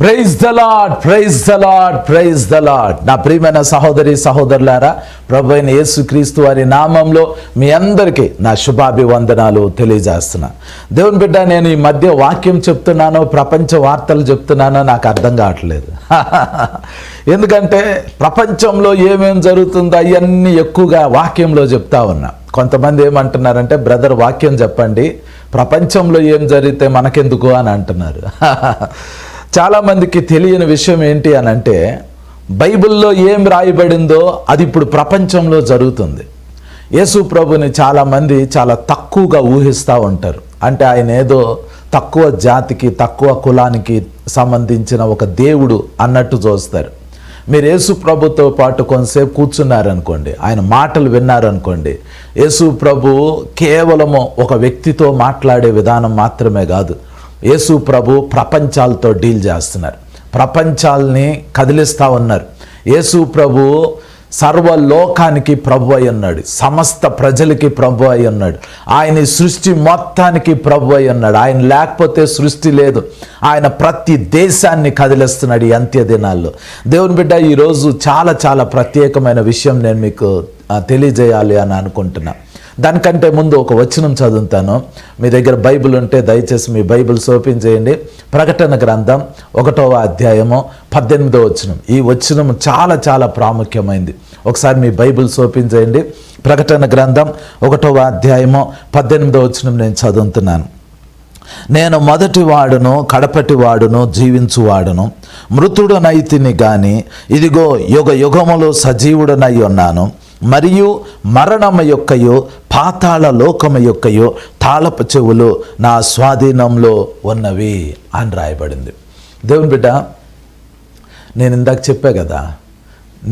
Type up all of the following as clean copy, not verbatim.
Praise the Lord, praise the Lord, praise the Lord. నా ప్రియమైన సహోదరి సహోదరులారా, ప్రభు అయిన యేసుక్రీస్తు వారి నామంలో మీ అందరికీ నా శుభాభివందనాలు తెలియజేస్తున్నా. దేవుని బిడ్డ, నేను ఈ మధ్య వాక్యం చెప్తున్నానో ప్రపంచ వార్తలు చెప్తున్నానో నాకు అర్థం కావట్లేదు. ఎందుకంటే ప్రపంచంలో ఏమేం జరుగుతుందో అవన్నీ ఎక్కువగా వాక్యంలో చెప్తా ఉన్నా. కొంతమంది ఏమంటున్నారంటే, బ్రదర్ వాక్యం చెప్పండి, ప్రపంచంలో ఏం జరిగితే మనకెందుకు అని అంటున్నారు. చాలామందికి తెలియని విషయం ఏంటి అని అంటే, బైబిల్లో ఏం రాయబడిందో అది ఇప్పుడు ప్రపంచంలో జరుగుతుంది. యేసు ప్రభుని చాలామంది చాలా తక్కువగా ఊహిస్తూ ఉంటారు. అంటే ఆయన ఏదో తక్కువ జాతికి తక్కువ కులానికి సంబంధించిన ఒక దేవుడు అన్నట్టు చూస్తారు. మీరు యేసు ప్రభుతో పాటు కొంతసేపు కూర్చున్నారనుకోండి, ఆయన మాటలు విన్నారనుకోండి, యేసు ప్రభు కేవలము ఒక వ్యక్తితో మాట్లాడే విధానం మాత్రమే కాదు, యేసు ప్రభు ప్రపంచాలతో డీల్ చేస్తున్నారు, ప్రపంచాలని కదిలిస్తూ ఉన్నారు. యేసు ప్రభు సర్వలోకానికి ప్రభు అయి ఉన్నాడు, సమస్త ప్రజలకి ప్రభు అయి ఉన్నాడు, ఆయన సృష్టి మొత్తానికి ప్రభు అయి ఉన్నాడు. ఆయన లేకపోతే సృష్టి లేదు. ఆయన ప్రతి దేశాన్ని కదిలిస్తున్నాడు ఈ అంత్య దినాల్లో. దేవుని బిడ్డ, ఈరోజు చాలా చాలా ప్రత్యేకమైన విషయం నేను మీకు తెలియజేయాలి అని అనుకుంటున్నా. దానికంటే ముందు ఒక వచనం చదువుతాను. మీ దగ్గర బైబిల్ ఉంటే దయచేసి మీ బైబిల్స్ ఓపెన్ చేయండి. ప్రకటన గ్రంథం 1వ అధ్యాయము 18వ వచనం. ఈ వచనం చాలా చాలా ప్రాముఖ్యమైంది. ఒకసారి మీ బైబిల్స్ ఓపెన్ చేయండి. ప్రకటన గ్రంథం 1వ అధ్యాయము 18వ వచనం నేను చదువుతున్నాను. నేను మొదటి వాడును కడపటి వాడును జీవించువాడును, మృతుడనైతిని గాని ఇదిగో యుగ యుగములు సజీవుడనై ఉన్నాను, మరియు మరణము యొక్కయో పాతాళ లోకము యొక్కయో తాళపు చెవులు నా స్వాధీనంలో ఉన్నవి అని రాయబడింది. దేవుని బిడ్డ, నేను ఇందాక చెప్పా కదా,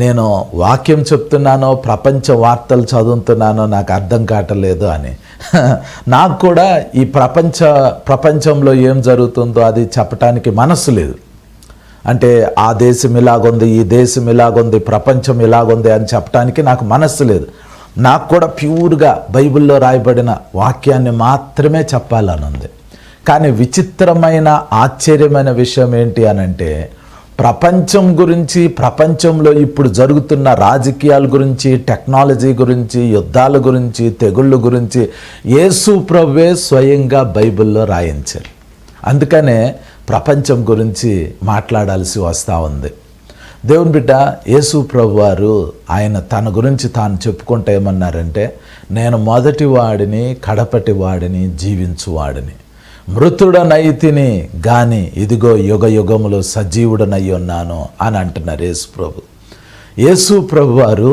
నేను వాక్యం చెప్తున్నానో ప్రపంచ వార్తలు చదువుతున్నానో నాకు అర్థం కావట్లేదు అని. నాకు కూడా ఈ ప్రపంచంలో ఏం జరుగుతుందో అది చెప్పటానికి మనస్సు లేదు. అంటే ఆ దేశం ఇలాగుంది, ఈ దేశం ఇలాగుంది, ప్రపంచం ఇలాగుంది అని చెప్పడానికి నాకు మనస్సు లేదు. నాకు కూడా ప్యూర్గా బైబిల్లో రాయబడిన వాక్యాన్ని మాత్రమే చెప్పాలని ఉంది. కానీ విచిత్రమైన ఆశ్చర్యమైన విషయం ఏంటి అనంటే, ప్రపంచం గురించి, ప్రపంచంలో ఇప్పుడు జరుగుతున్న రాజకీయాల గురించి, టెక్నాలజీ గురించి, యుద్ధాల గురించి, తెగుళ్ళ గురించి యేసు ప్రభువే స్వయంగా బైబిల్లో రాయించారు. అందుకనే ప్రపంచం గురించి మాట్లాడాల్సి వస్తూ ఉంది. దేవుని బిడ్డ, యేసు ప్రభు వారు ఆయన తన గురించి తాను చెప్పుకుంటే ఏమన్నారంటే, నేను మొదటి వాడిని కడపటి వాడిని జీవించువాడిని, మృతుడనైతిని గాని ఇదిగో యుగ యుగములు సజీవుడనై ఉన్నాను అని అంటున్నారు యేసు ప్రభు. యేసు ప్రభు వారు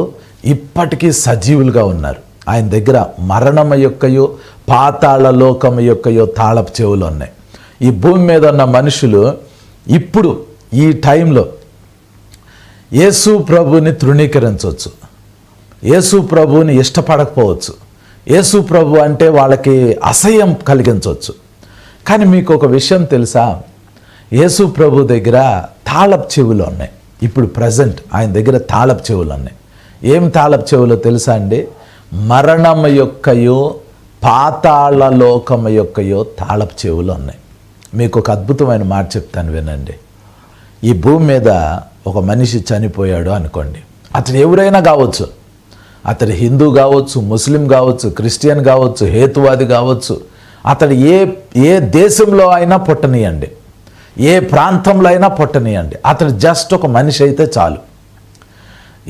ఇప్పటికీ సజీవులుగా ఉన్నారు. ఆయన దగ్గర మరణము యొక్కయో పాతాళ లోకము యొక్కయో తాళపు చెవులు ఉన్నాయి. ఈ భూమి మీద ఉన్న మనుషులు ఇప్పుడు ఈ టైంలో యేసు ప్రభుని తృణీకరించవచ్చు, యేసు ప్రభుని ఇష్టపడకపోవచ్చు, యేసు ప్రభు అంటే వాళ్ళకి అసహ్యం కలిగించవచ్చు. కానీ మీకు ఒక విషయం తెలుసా, యేసు ప్రభు దగ్గర తాళపు చెవులు ఉన్నాయి. ఇప్పుడు ప్రజెంట్ ఆయన దగ్గర తాళపు చెవులు ఉన్నాయి. ఏం తాళపు చెవులో తెలుసా అండి? మరణము యొక్కయో పాతాళ లోకము యొక్కయో తాళపు చెవులు ఉన్నాయి. మీకు ఒక అద్భుతమైన మాట చెప్తాను, వినండి. ఈ భూమి మీద ఒక మనిషి చనిపోయాడు అనుకోండి, అతడు ఎవరైనా కావచ్చు, అతడు హిందూ కావచ్చు, ముస్లిం కావచ్చు, క్రిస్టియన్ కావచ్చు, హేతువాది కావచ్చు, అతడు ఏ దేశంలో అయినా పుట్టనియండి, ఏ ప్రాంతంలో అయినా పుట్టనియండి, అతడు జస్ట్ ఒక మనిషి అయితే చాలు.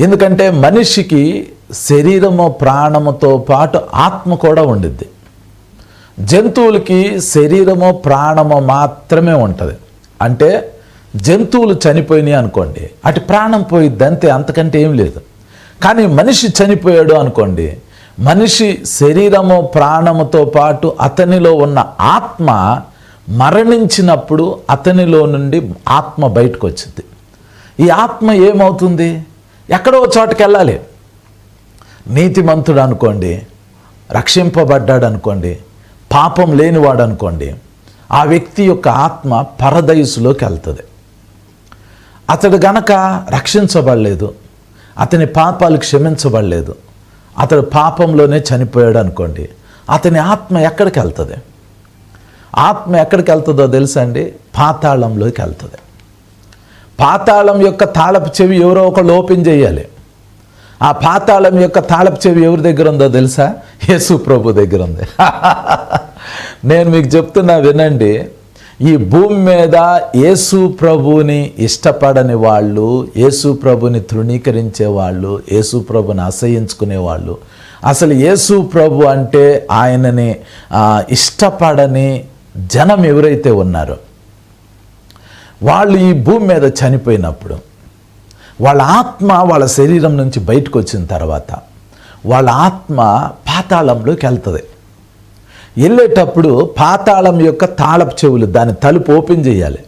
ఎందుకంటే మనిషికి శరీరము ప్రాణముతో పాటు ఆత్మ కూడా ఉండిద్ది. జంతువులకి శరీరము ప్రాణము మాత్రమే ఉంటుంది. అంటే జంతువులు చనిపోయినాయి అనుకోండి, అటు ప్రాణం పోయిద్ది అంతే, అంతకంటే ఏం లేదు. కానీ మనిషి చనిపోయాడు అనుకోండి, మనిషి శరీరము ప్రాణముతో పాటు అతనిలో ఉన్న ఆత్మ మరణించినప్పుడు అతనిలో నుండి ఆత్మ బయటకు వచ్చింది. ఈ ఆత్మ ఏమవుతుంది? ఎక్కడో చోటకి వెళ్ళాలి. నీతిమంతుడు అనుకోండి, రక్షింపబడ్డాడు అనుకోండి, పాపం లేనివాడు అనుకోండి, ఆ వ్యక్తి యొక్క ఆత్మ పరదైసులోకి వెళ్తుంది. అతడు గనక రక్షించబడలేదు, అతని పాపాలు క్షమించబడలేదు, అతడు పాపంలోనే చనిపోయాడు అనుకోండి, అతని ఆత్మ ఎక్కడికి వెళ్తుంది? ఆత్మ ఎక్కడికి వెళ్తుందో తెలుసా అండి? పాతాళంలోకి వెళ్తుంది. పాతాళం యొక్క తాళపు చెవి ఎవరో ఒకళ్ళు ఓపెన్ చేయాలి. ఆ పాతాళం యొక్క తాళపు చెవి ఎవరి దగ్గర ఉందో తెలుసా? యేసు ప్రభు దగ్గర ఉంది. నేను మీకు చెప్తున్నా వినండి, ఈ భూమి మీద యేసు ప్రభుని ఇష్టపడని వాళ్ళు, యేసు ప్రభుని తృణీకరించే వాళ్ళు, యేసు ప్రభుని అసహించుకునే వాళ్ళు, అసలు యేసు ప్రభు అంటే ఆయనని ఇష్టపడని జనం ఎవరైతే ఉన్నారో వాళ్ళు ఈ భూమి మీద చనిపోయినప్పుడు వాళ్ళ ఆత్మ వాళ్ళ శరీరం నుంచి బయటకు వచ్చిన తర్వాత వాళ్ళ ఆత్మ పాతాళంలోకి వెళ్తుంది. వెళ్ళేటప్పుడు పాతాళం యొక్క తాళపు చెవులు, దాని తలుపు ఓపెన్ చేయాలి.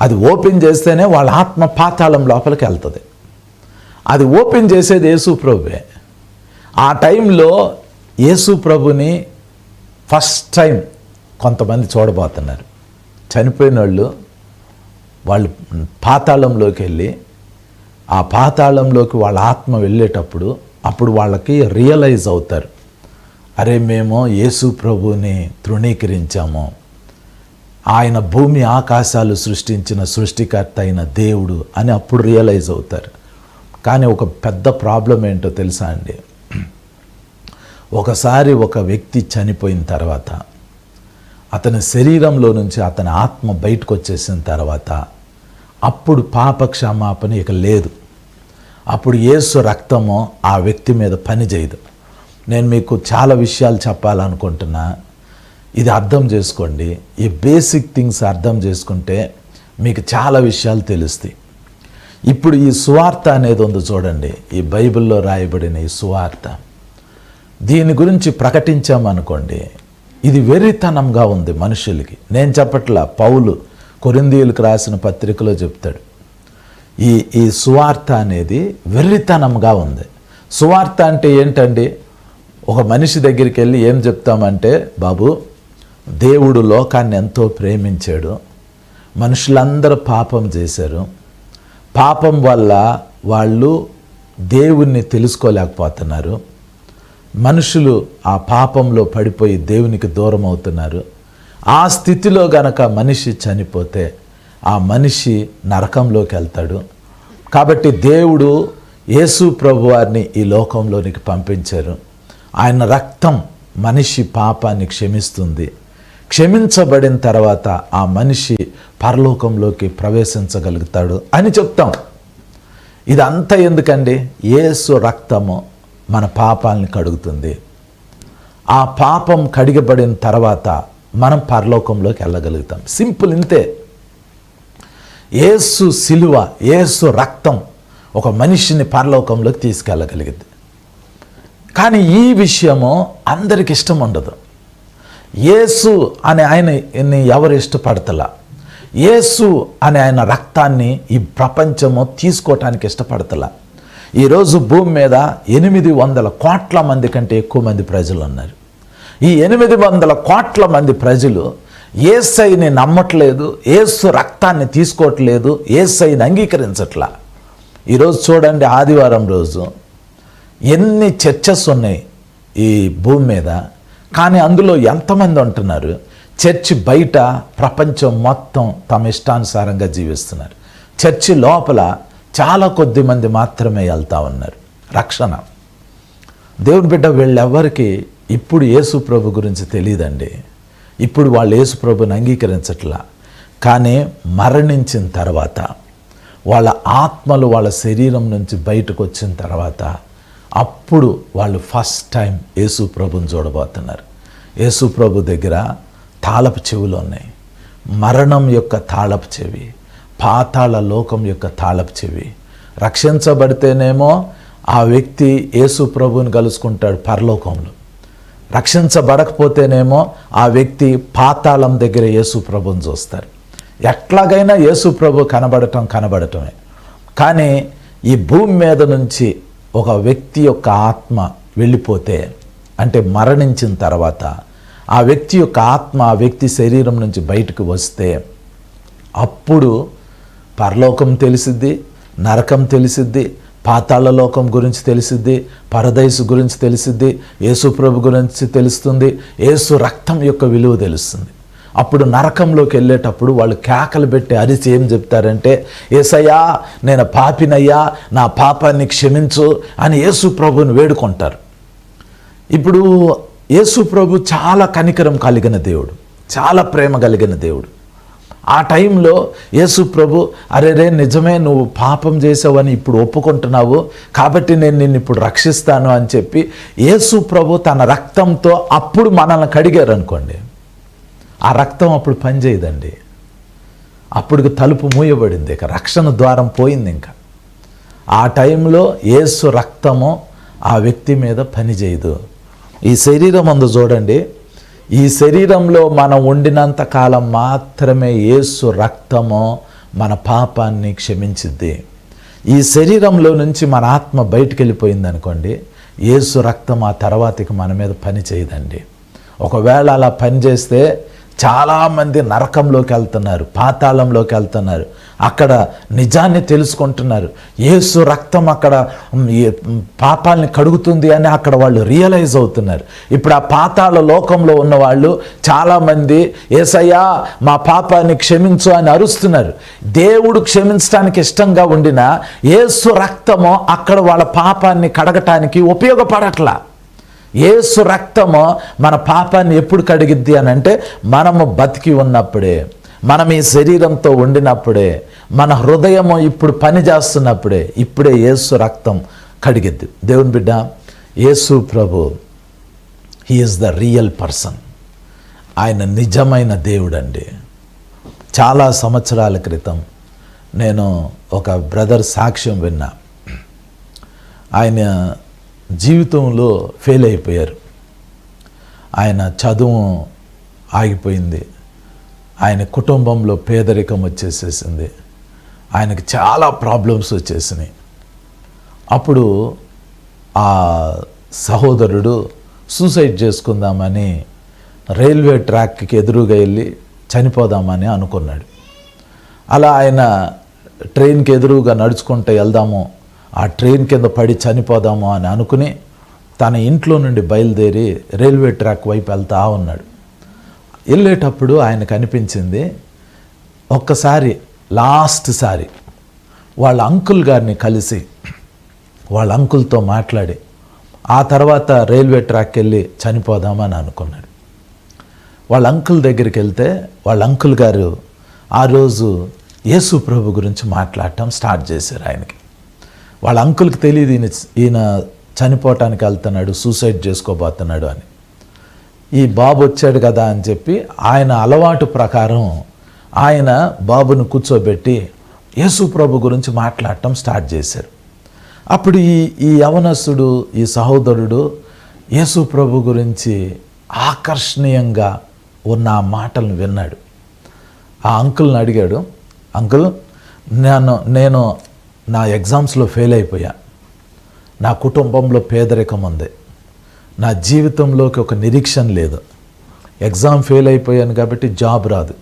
అది ఓపెన్ చేస్తేనే వాళ్ళ ఆత్మ పాతాళం లోపలికి వెళ్తుంది. అది ఓపెన్ చేసేది యేసు ప్రభువే. ఆ టైంలో యేసు ప్రభుని ఫస్ట్ టైం కొంతమంది చూడబోతున్నారు. చనిపోయిన వాళ్ళు పాతాళంలోకి వెళ్ళి ఆ పాతాళంలోకి వాళ్ళ ఆత్మ వెళ్ళేటప్పుడు అప్పుడు వాళ్ళకి రియలైజ్ అవుతారు, అరే మేము యేసు ప్రభుని తృణీకరించాము, ఆయన భూమి ఆకాశాలు సృష్టించిన సృష్టికర్త అయిన దేవుడు అని అప్పుడు రియలైజ్ అవుతారు. కానీ ఒక పెద్ద ప్రాబ్లం ఏంటో తెలుసా అండి? ఒకసారి ఒక వ్యక్తి చనిపోయిన తర్వాత అతని శరీరంలో నుంచి అతని ఆత్మ బయటకు వచ్చేసిన తర్వాత అప్పుడు పాప క్షమాపణ ఇక లేదు. అప్పుడు యేసు రక్తము ఆ వ్యక్తి మీద పని చేయదు. నేను మీకు చాలా విషయాలు చెప్పాలనుకుంటున్నా, ఇది అర్థం చేసుకోండి. ఈ బేసిక్ థింగ్స్ అర్థం చేసుకుంటే మీకు చాలా విషయాలు తెలుస్తాయి. ఇప్పుడు ఈ సువార్త అనేది ఉంది చూడండి, ఈ బైబిల్లో రాయబడిన ఈ సువార్త, దీని గురించి ప్రకటించామనుకోండి, ఇది వెర్రితనంగా ఉంది మనుషులకి. నేను చెప్పట్లా, పౌలు కొరింథీయులకు రాసిన పత్రికలో చెప్తాడు, ఈ సువార్త అనేది వెర్రితనంగా ఉంది. సువార్త అంటే ఏంటండి? ఒక మనిషి దగ్గరికి వెళ్ళి ఏం చెప్తామంటే, బాబు దేవుడు లోకాన్ని ఎంతో ప్రేమించాడు, మనుషులందరూ పాపం చేశారు, పాపం వల్ల వాళ్ళు దేవుణ్ణి తెలుసుకోలేకపోతున్నారు, మనుషులు ఆ పాపంలో పడిపోయి దేవునికి దూరం అవుతున్నారు. ఆ స్థితిలో గనక మనిషి చనిపోతే ఆ మనిషి నరకంలోకి వెళ్తాడు. కాబట్టి దేవుడు యేసు ప్రభువారిని ఈ లోకంలోనికి పంపించారు. ఆయన రక్తం మనిషి పాపాన్ని క్షమిస్తుంది. క్షమించబడిన తర్వాత ఆ మనిషి పరలోకంలోకి ప్రవేశించగలుగుతాడు అని చెప్తాం. ఇదంతా ఎందుకండి? యేసు రక్తము మన పాపాలని కడుగుతుంది. ఆ పాపం కడిగబడిన తర్వాత మనం పరలోకంలోకి వెళ్ళగలుగుతాం. సింపుల్, ఇంతే. యేసు సిలువ, యేసు రక్తం ఒక మనిషిని పరలోకంలోకి తీసుకెళ్ళగలిగింది. కానీ ఈ విషయము అందరికి ఇష్టం ఉండదు. యేసు అనే ఆయన్ని ఎవరు ఇష్టపడతలా, యేసు అనే ఆయన రక్తాన్ని ఈ ప్రపంచము తీసుకోవటానికి ఇష్టపడతలా. ఈరోజు భూమి మీద 800 కోట్ల మంది కంటే ఎక్కువ మంది ప్రజలు ఉన్నారు. ఈ 800 కోట్ల మంది ప్రజలు యేసయ్యని నమ్మట్లేదు, యేసు రక్తాన్ని తీసుకోవట్లేదు, యేసయ్యని అంగీకరించట్లా. ఈరోజు చూడండి, ఆదివారం రోజు ఎన్ని చర్చెస్ ఉన్నాయి ఈ భూమి మీద, కానీ అందులో ఎంతమంది ఉంటున్నారు? చర్చి బయట ప్రపంచం మొత్తం తమ ఇష్టానుసారంగా జీవిస్తున్నారు. చర్చి లోపల చాలా కొద్ది మంది మాత్రమే వెళ్తూ ఉన్నారు. రక్షణ దేవుని బిడ్డ వీళ్ళెవ్వరికి ఇప్పుడు యేసు ప్రభు గురించి తెలియదండి. ఇప్పుడు వాళ్ళు యేసు ప్రభుని అంగీకరించట్లా. కానీ మరణించిన తర్వాత వాళ్ళ ఆత్మలు వాళ్ళ శరీరం నుంచి బయటకు వచ్చిన తర్వాత అప్పుడు వాళ్ళు ఫస్ట్ టైం యేసు ప్రభుని చూడబోతున్నారు. యేసు ప్రభు దగ్గర తాళపు చెవులు ఉన్నాయి. మరణం యొక్క తాళపు చెవి, పాతాళ లోకం యొక్క తాళపు చెవి. రక్షించబడితేనేమో ఆ వ్యక్తి యేసు ప్రభుని కలుసుకుంటాడు పరలోకంలో. రక్షించబడకపోతేనేమో ఆ వ్యక్తి పాతాళం దగ్గర యేసు ప్రభుని చూస్తారు. ఎట్లాగైనా యేసు ప్రభు కనబడటమే. కానీ ఈ భూమి మీద నుంచి ఒక వ్యక్తి యొక్క ఆత్మ వెళ్ళిపోతే, అంటే మరణించిన తర్వాత ఆ వ్యక్తి యొక్క ఆత్మ ఆ వ్యక్తి శరీరం నుంచి బయటకు వస్తే అప్పుడు పరలోకం తెలిసిద్ది, నరకం తెలిసిద్ది, పాతాళ లోకం గురించి తెలిసిద్ది, పరదైసు గురించి తెలిసిద్ది, యేసు ప్రభు గురించి తెలుస్తుంది, యేసు రక్తం యొక్క విలువ తెలుస్తుంది. అప్పుడు నరకంలోకి వెళ్ళేటప్పుడు వాళ్ళు కేకలు పెట్టి అరిచి ఏం చెప్తారంటే, యేసయ్యా నేను పాపినయ్యా, నా పాపాన్ని క్షమించు అని యేసు ప్రభుని వేడుకుంటారు. ఇప్పుడు యేసు ప్రభు చాలా కనికరం కలిగిన దేవుడు, చాలా ప్రేమ కలిగిన దేవుడు. ఆ టైంలో యేసు ప్రభు, అరే నిజమే నువ్వు పాపం చేసావని ఇప్పుడు ఒప్పుకుంటున్నావు, కాబట్టి నేను నిన్ను ఇప్పుడు రక్షిస్తాను అని చెప్పి యేసు ప్రభు తన రక్తంతో అప్పుడు మనల్ని కడిగారు అనుకోండి, ఆ రక్తం అప్పుడు పనిచేయదండి. అప్పుడు తలుపు మూయబడింది, ఇక రక్షణ ద్వారం పోయింది. ఇంకా ఆ టైంలో యేసు రక్తము ఆ వ్యక్తి మీద పనిచేయదు. ఈ శరీరం అందు చూడండి, ఈ శరీరంలో మనం ఉండినంత కాలం మాత్రమే యేసు రక్తము మన పాపాన్ని క్షమించిద్ది. ఈ శరీరంలో నుంచి మన ఆత్మ బయటికి వెళ్ళిపోయింది అనుకోండి, యేసు రక్తం ఆ తర్వాతకి మన మీద పని చేయదండి. ఒకవేళ అలా పని చేస్తే చాలామంది నరకంలోకి వెళ్తున్నారు, పాతాళంలోకి వెళ్తున్నారు, అక్కడ నిజాన్ని తెలుసుకుంటున్నారు. యేసు రక్తం అక్కడ పాపాలని కడుగుతుంది అని అక్కడ వాళ్ళు రియలైజ్ అవుతున్నారు. ఇప్పుడు ఆ పాతాళ లోకంలో ఉన్న వాళ్ళు చాలామంది యేసయ్యా మా పాపాన్ని క్షమించు అని అరుస్తున్నారు. దేవుడు క్షమించడానికి ఇష్టంగా ఉండిన యేసు రక్తము అక్కడ వాళ్ళ పాపాన్ని కడగటానికి ఉపయోగపడట్లా. యేసు రక్తము మన పాపాన్ని ఎప్పుడు కడిగిద్ది అని అంటే, మనము బతికి ఉన్నప్పుడే, మనం ఈ శరీరంతో ఉండినప్పుడే, మన హృదయము ఇప్పుడు పని చేస్తున్నప్పుడే, ఇప్పుడే యేసు రక్తం కడిగిద్ది. దేవుని బిడ్డ, యేసు ప్రభు he is the real person. ఆయన నిజమైన దేవుడండి. చాలా సంవత్సరాల క్రితం నేను ఒక బ్రదర్ సాక్ష్యం విన్నా. ఆయన జీవితంలో ఫెయిల్ అయిపోయారు. ఆయన చదువు ఆగిపోయింది, ఆయన కుటుంబంలో పేదరికం వచ్చేసేసింది, ఆయనకి చాలా ప్రాబ్లమ్స్ వచ్చేసినాయి. అప్పుడు ఆ సహోదరుడు సూసైడ్ చేసుకుందామని రైల్వే ట్రాక్కి ఎదురుగా వెళ్ళి చనిపోదామని అనుకున్నాడు. అలా ఆయన ట్రైన్కి ఎదురుగా నడుచుకుంటూ వెళ్దాము, ఆ ట్రైన్ కింద పడి చనిపోదాము అని అనుకుని తన ఇంట్లో నుండి బయలుదేరి రైల్వే ట్రాక్ వైపు వెళ్తా ఉన్నాడు. వెళ్ళేటప్పుడు ఆయనకు అనిపించింది, ఒక్కసారి లాస్ట్ సారి వాళ్ళ అంకుల్ గారిని కలిసి వాళ్ళ అంకుల్తో మాట్లాడి ఆ తర్వాత రైల్వే ట్రాక్కి వెళ్ళి చనిపోదామని అనుకున్నాడు. వాళ్ళ అంకుల్ దగ్గరికి వెళ్తే వాళ్ళ అంకుల్ గారు ఆ రోజు యేసు ప్రభు గురించి మాట్లాడటం స్టార్ట్ చేశారు. ఆయనకి వాళ్ళ అంకుల్కి తెలియదు ఈయన చనిపోవటానికి వెళ్తున్నాడు, సూసైడ్ చేసుకోబోతున్నాడు అని. ఈ బాబు వచ్చాడు కదా అని చెప్పి ఆయన అలవాటు ప్రకారం ఆయన బాబును కూర్చోబెట్టి యేసు ప్రభు గురించి మాట్లాడటం స్టార్ట్ చేశారు. అప్పుడు ఈ యవనస్తుడు, ఈ సహోదరుడు యేసు ప్రభు గురించి ఆకర్షణీయంగా ఉన్న ఆ మాటలను విన్నాడు. ఆ అంకుల్ని అడిగాడు, అంకుల్ నేను నా ఎగ్జామ్స్లో ఫెయిల్ అయిపోయా, నా కుటుంబంలో పేదరికం ఉంది, నా జీవితంలోకి ఒక నిరీక్షణ లేదు, ఎగ్జామ్ ఫెయిల్ అయిపోయాను కాబట్టి జాబ్ రాదు,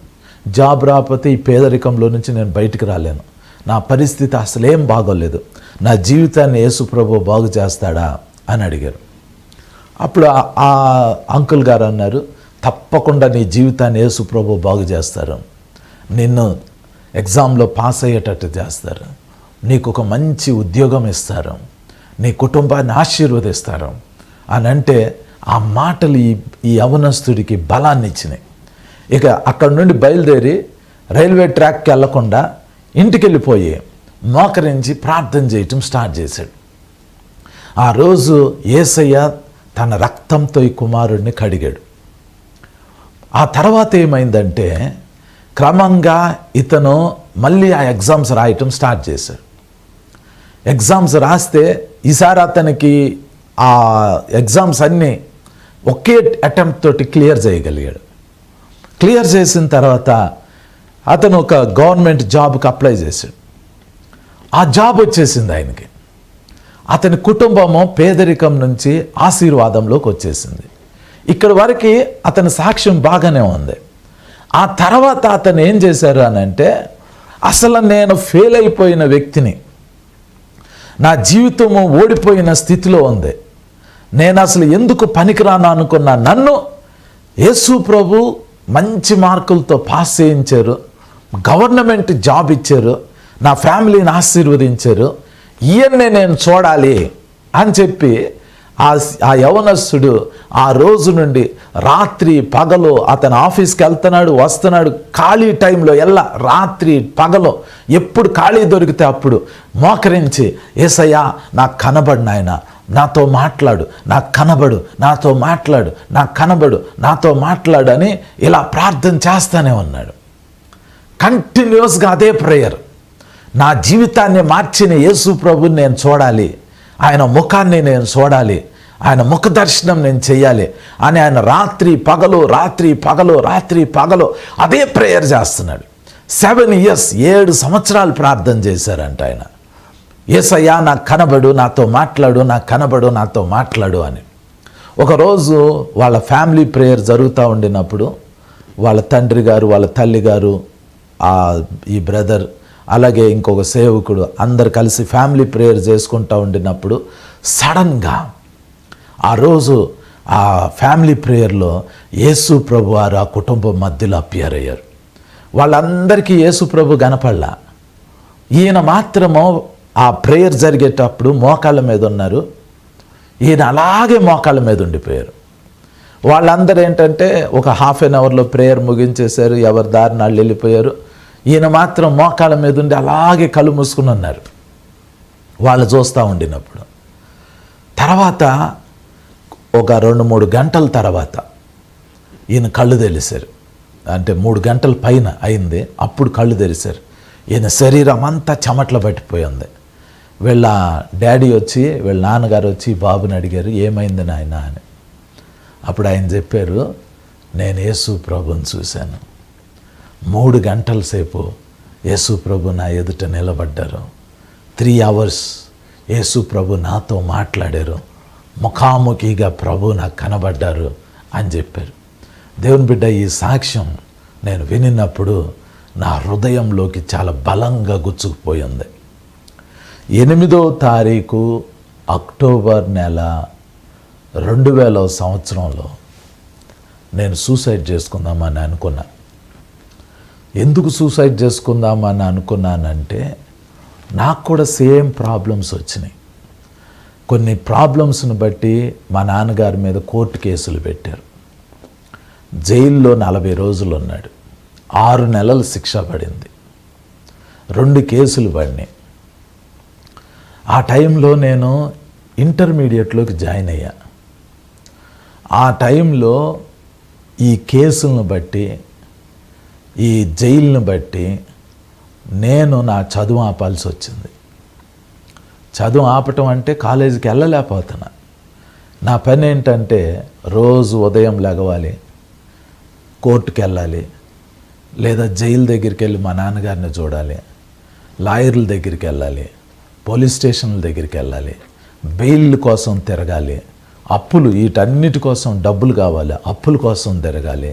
జాబ్ రాకపోతే ఈ పేదరికంలో నుంచి నేను బయటికి రాలేను, నా పరిస్థితి అసలేం బాగోలేదు, నా జీవితాన్ని యేసు ప్రభు బాగు చేస్తాడా అని అడిగారు. అప్పుడు ఆ అంకుల్ గారు అన్నారు, తప్పకుండా నీ జీవితాన్ని యేసు ప్రభు బాగు చేస్తారు, నిన్ను ఎగ్జామ్లో పాస్ అయ్యేటట్టు చేస్తారు, నీకు ఒక మంచి ఉద్యోగం ఇస్తారు, నీ కుటుంబాన్ని ఆశీర్వదిస్తారు అని అంటే ఆ మాటలు ఈ యవనస్తుడికి బలాన్ని ఇచ్చినాయి. ఇక అక్కడి నుండి బయలుదేరి రైల్వే ట్రాక్కి వెళ్లకుండా ఇంటికి వెళ్ళిపోయి మోకరించి ప్రార్థన చేయటం స్టార్ట్ చేశాడు. ఆ రోజు యేసయ్య తన రక్తంతో ఈ కుమారుడిని కడిగాడు. ఆ తర్వాత ఏమైందంటే క్రమంగా ఇతను మళ్ళీ ఆ ఎగ్జామ్స్ రాయటం స్టార్ట్ చేశాడు. ఎగ్జామ్స్ రాస్తే ఈసారి అతనికి ఆ ఎగ్జామ్స్ అన్నీ ఒకే అటెంప్ట్ తోటి క్లియర్ చేయగలిగాడు. క్లియర్ చేసిన తర్వాత అతను ఒక గవర్నమెంట్ జాబ్కి అప్లై చేశాడు. ఆ జాబ్ వచ్చేసింది ఆయనకి. అతని కుటుంబము పేదరికం నుంచి ఆశీర్వాదంలోకి వచ్చేసింది. ఇక్కడ వరకు అతని సాక్ష్యం బాగానే ఉంది. ఆ తర్వాత అతను ఏం చేశారు అని అంటే, అసలు నేను ఫెయిల్ అయిపోయిన వ్యక్తిని, నా జీవితము ఓడిపోయిన స్థితిలో ఉంది, నేను అసలు ఎందుకు పనికిరాను అనుకున్నా నన్ను యేసు ప్రభు మంచి మార్కులతో పాస్ చేయించారు, గవర్నమెంట్ జాబ్ ఇచ్చారు, నా ఫ్యామిలీని ఆశీర్వదించారు, ఈయన్నే నేను చూడాలి అని చెప్పి ఆ యవనస్తుడు ఆ రోజు నుండి రాత్రి పగలు అతను ఆఫీస్కి వెళ్తున్నాడు, వస్తున్నాడు, ఖాళీ టైంలో రాత్రి పగలు ఎప్పుడు ఖాళీ దొరికితే అప్పుడు మోకరించి, యేసయ్యా నాకు కనబడు నాయన, నాతో మాట్లాడు, నాకు కనబడు, నాతో మాట్లాడు, నాకు కనబడు, నాతో మాట్లాడు అని ఇలా ప్రార్థన చేస్తూనే ఉన్నాడు. కంటిన్యూస్గా అదే ప్రేయర్. నా జీవితాన్ని మార్చిన యేసు ప్రభుని నేను చూడాలి, ఆయన ముఖాన్ని నేను చూడాలి, ఆయన ముఖ దర్శనం నేను చెయ్యాలి అని ఆయన రాత్రి పగలు అదే ప్రేయర్ చేస్తున్నాడు. 7 years 7 సంవత్సరాలు ప్రార్థన చేశారంట ఆయన. యేసయ్యా నాకు కనబడు, నాతో మాట్లాడు, నాకు కనబడు, నాతో మాట్లాడు అని. ఒకరోజు వాళ్ళ ఫ్యామిలీ ప్రేయర్ జరుగుతూ ఉండినప్పుడు వాళ్ళ తండ్రి గారు, వాళ్ళ తల్లి గారు, ఈ బ్రదర్, అలాగే ఇంకొక సేవకుడు అందరు కలిసి ఫ్యామిలీ ప్రేయర్ చేసుకుంటూ ఉండినప్పుడు సడన్గా ఆ రోజు ఆ ఫ్యామిలీ ప్రేయర్లో యేసు ప్రభు వారు ఆ కుటుంబం మధ్యలో అపియర్ అయ్యారు. వాళ్ళందరికీ యేసు ప్రభు కనపడలా. ఈయన మాత్రము ఆ ప్రేయర్ జరిగేటప్పుడు మోకాళ్ళ మీద ఉన్నారు. ఈయన అలాగే మోకాళ్ళ మీద ఉండిపోయారు. వాళ్ళందరూ ఏంటంటే ఒక ½ an hourలో ప్రేయర్ ముగించేశారు, ఎవరి దారిని వాళ్ళు వెళ్ళిపోయారు. ఈయన మాత్రం మోకాళ్ళ మీద ఉండి అలాగే కళ్ళు మూసుకుని ఉన్నారు వాళ్ళు చూస్తూ ఉండినప్పుడు. తర్వాత ఒక 2-3 గంటల తర్వాత ఈయన కళ్ళు తెరిచారు. అంటే 3 గంటల పైన అయింది, అప్పుడు కళ్ళు తెరిచారు. ఈయన శరీరం అంతా చెమటలు పట్టిపోయింది. వీళ్ళ డాడీ వచ్చి, వీళ్ళ నాన్నగారు వచ్చి బాబుని అడిగారు, ఏమైంది నాయన అని. అప్పుడు ఆయన చెప్పారు, నేను యేసు ప్రభుని చూశాను. 3 గంటల సేపు యేసు ప్రభు నా ఎదుట నిలబడ్డారు. 3 hours యేసు ప్రభు నాతో మాట్లాడారు, ముఖాముఖిగా ప్రభు నాకు కనబడ్డారు అని చెప్పారు. దేవుని బిడ్డ, ఈ సాక్ష్యం నేను వినినప్పుడు నా హృదయంలోకి చాలా బలంగా గుచ్చుకుపోయింది. 8వ తారీఖు అక్టోబర్ నెల 2000 సంవత్సరంలో నేను సూసైడ్ చేసుకుందామని అనుకున్నా. ఎందుకు సూసైడ్ చేసుకుందామని అనుకున్నానంటే నాకు కూడా సేమ్ ప్రాబ్లమ్స్ వచ్చినాయి. కొన్ని ప్రాబ్లమ్స్ని బట్టి మా నాన్నగారి మీద కోర్టు కేసులు పెట్టారు. జైల్లో 40 రోజులు ఉన్నాడు. 6 నెలలు శిక్ష పడింది. 2 కేసులు పడినాయి. ఆ టైంలో నేను ఇంటర్మీడియట్లోకి జాయిన్ అయ్యా. ఆ టైంలో ఈ కేసులను బట్టి, ఈ జైలును బట్టి నేను నా చదువు ఆపాల్సి వచ్చింది. చదువు ఆపటం అంటే కాలేజీకి వెళ్ళలేకపోతున్నా. నా పని ఏంటంటే రోజు ఉదయం లెగవాలి, కోర్టుకి వెళ్ళాలి, లేదా జైలు దగ్గరికి వెళ్ళి మా నాన్నగారిని చూడాలి, లాయర్ల దగ్గరికి వెళ్ళాలి, పోలీస్ స్టేషన్ల దగ్గరికి వెళ్ళాలి, బెయిల్ కోసం తిరగాలి, అప్పులు, వీటన్నిటి కోసం డబ్బులు కావాలి, అప్పుల కోసం తిరగాలి.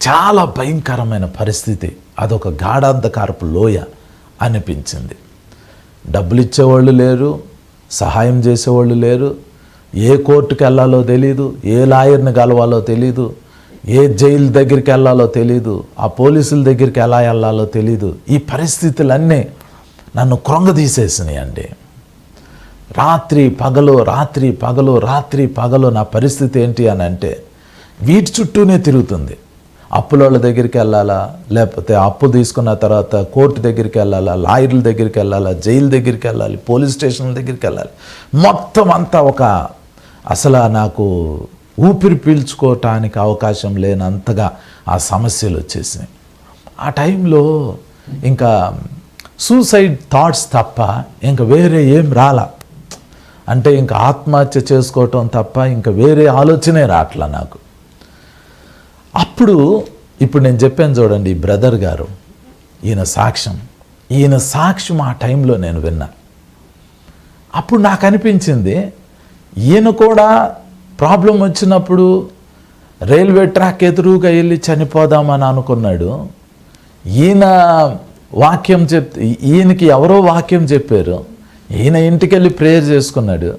చాలా భయంకరమైన పరిస్థితి. అదొక గాఢాంధకారపు లోయ అనిపించింది. డబ్బులు ఇచ్చేవాళ్ళు లేరు, సహాయం చేసేవాళ్ళు లేరు, ఏ కోర్టుకి వెళ్ళాలో తెలీదు, ఏ లాయర్ని కలవాలో తెలీదు, ఏ జైలు దగ్గరికి వెళ్ళాలో తెలీదు, ఆ పోలీసుల దగ్గరికి ఎలా వెళ్ళాలో తెలీదు. ఈ పరిస్థితులన్నీ నన్ను కృంగదీసేసినాయి అండి. రాత్రి పగలు నా పరిస్థితి ఏంటి అని అంటే వీటి చుట్టూనే తిరుగుతుంది. అప్పుల దగ్గరికి వెళ్ళాలా, లేకపోతే అప్పు తీసుకున్న తర్వాత కోర్టు దగ్గరికి వెళ్ళాలా, లాయర్ల దగ్గరికి వెళ్ళాలా, జైలు దగ్గరికి వెళ్ళాలి, పోలీస్ స్టేషన్ల దగ్గరికి వెళ్ళాలి. మొత్తం అంతా అసలు నాకు ఊపిరి పీల్చుకోవటానికి అవకాశం లేనంతగా ఆ సమస్యలు వచ్చేసినాయి. ఆ టైంలో ఇంకా సూసైడ్ థాట్స్ తప్ప ఇంకా వేరే ఏం రాలా. అంటే ఇంకా ఆత్మహత్య చేసుకోవటం తప్ప ఇంకా వేరే ఆలోచనే రావట్లా నాకు. ఇప్పుడు నేను చెప్పాను చూడండి, ఈ బ్రదర్ గారు, ఈయన సాక్ష్యం ఆ టైంలో నేను విన్నా. అప్పుడు నాకు అనిపించింది, ఈయన కూడా ప్రాబ్లం వచ్చినప్పుడు రైల్వే ట్రాక్ ఎదురుగా వెళ్ళి చనిపోదామని అనుకున్నాడు. ఈయనకి ఎవరో వాక్యం చెప్పారు, ఈయన ఇంటికి వెళ్ళి ప్రేయర్ చేసుకున్నాడు,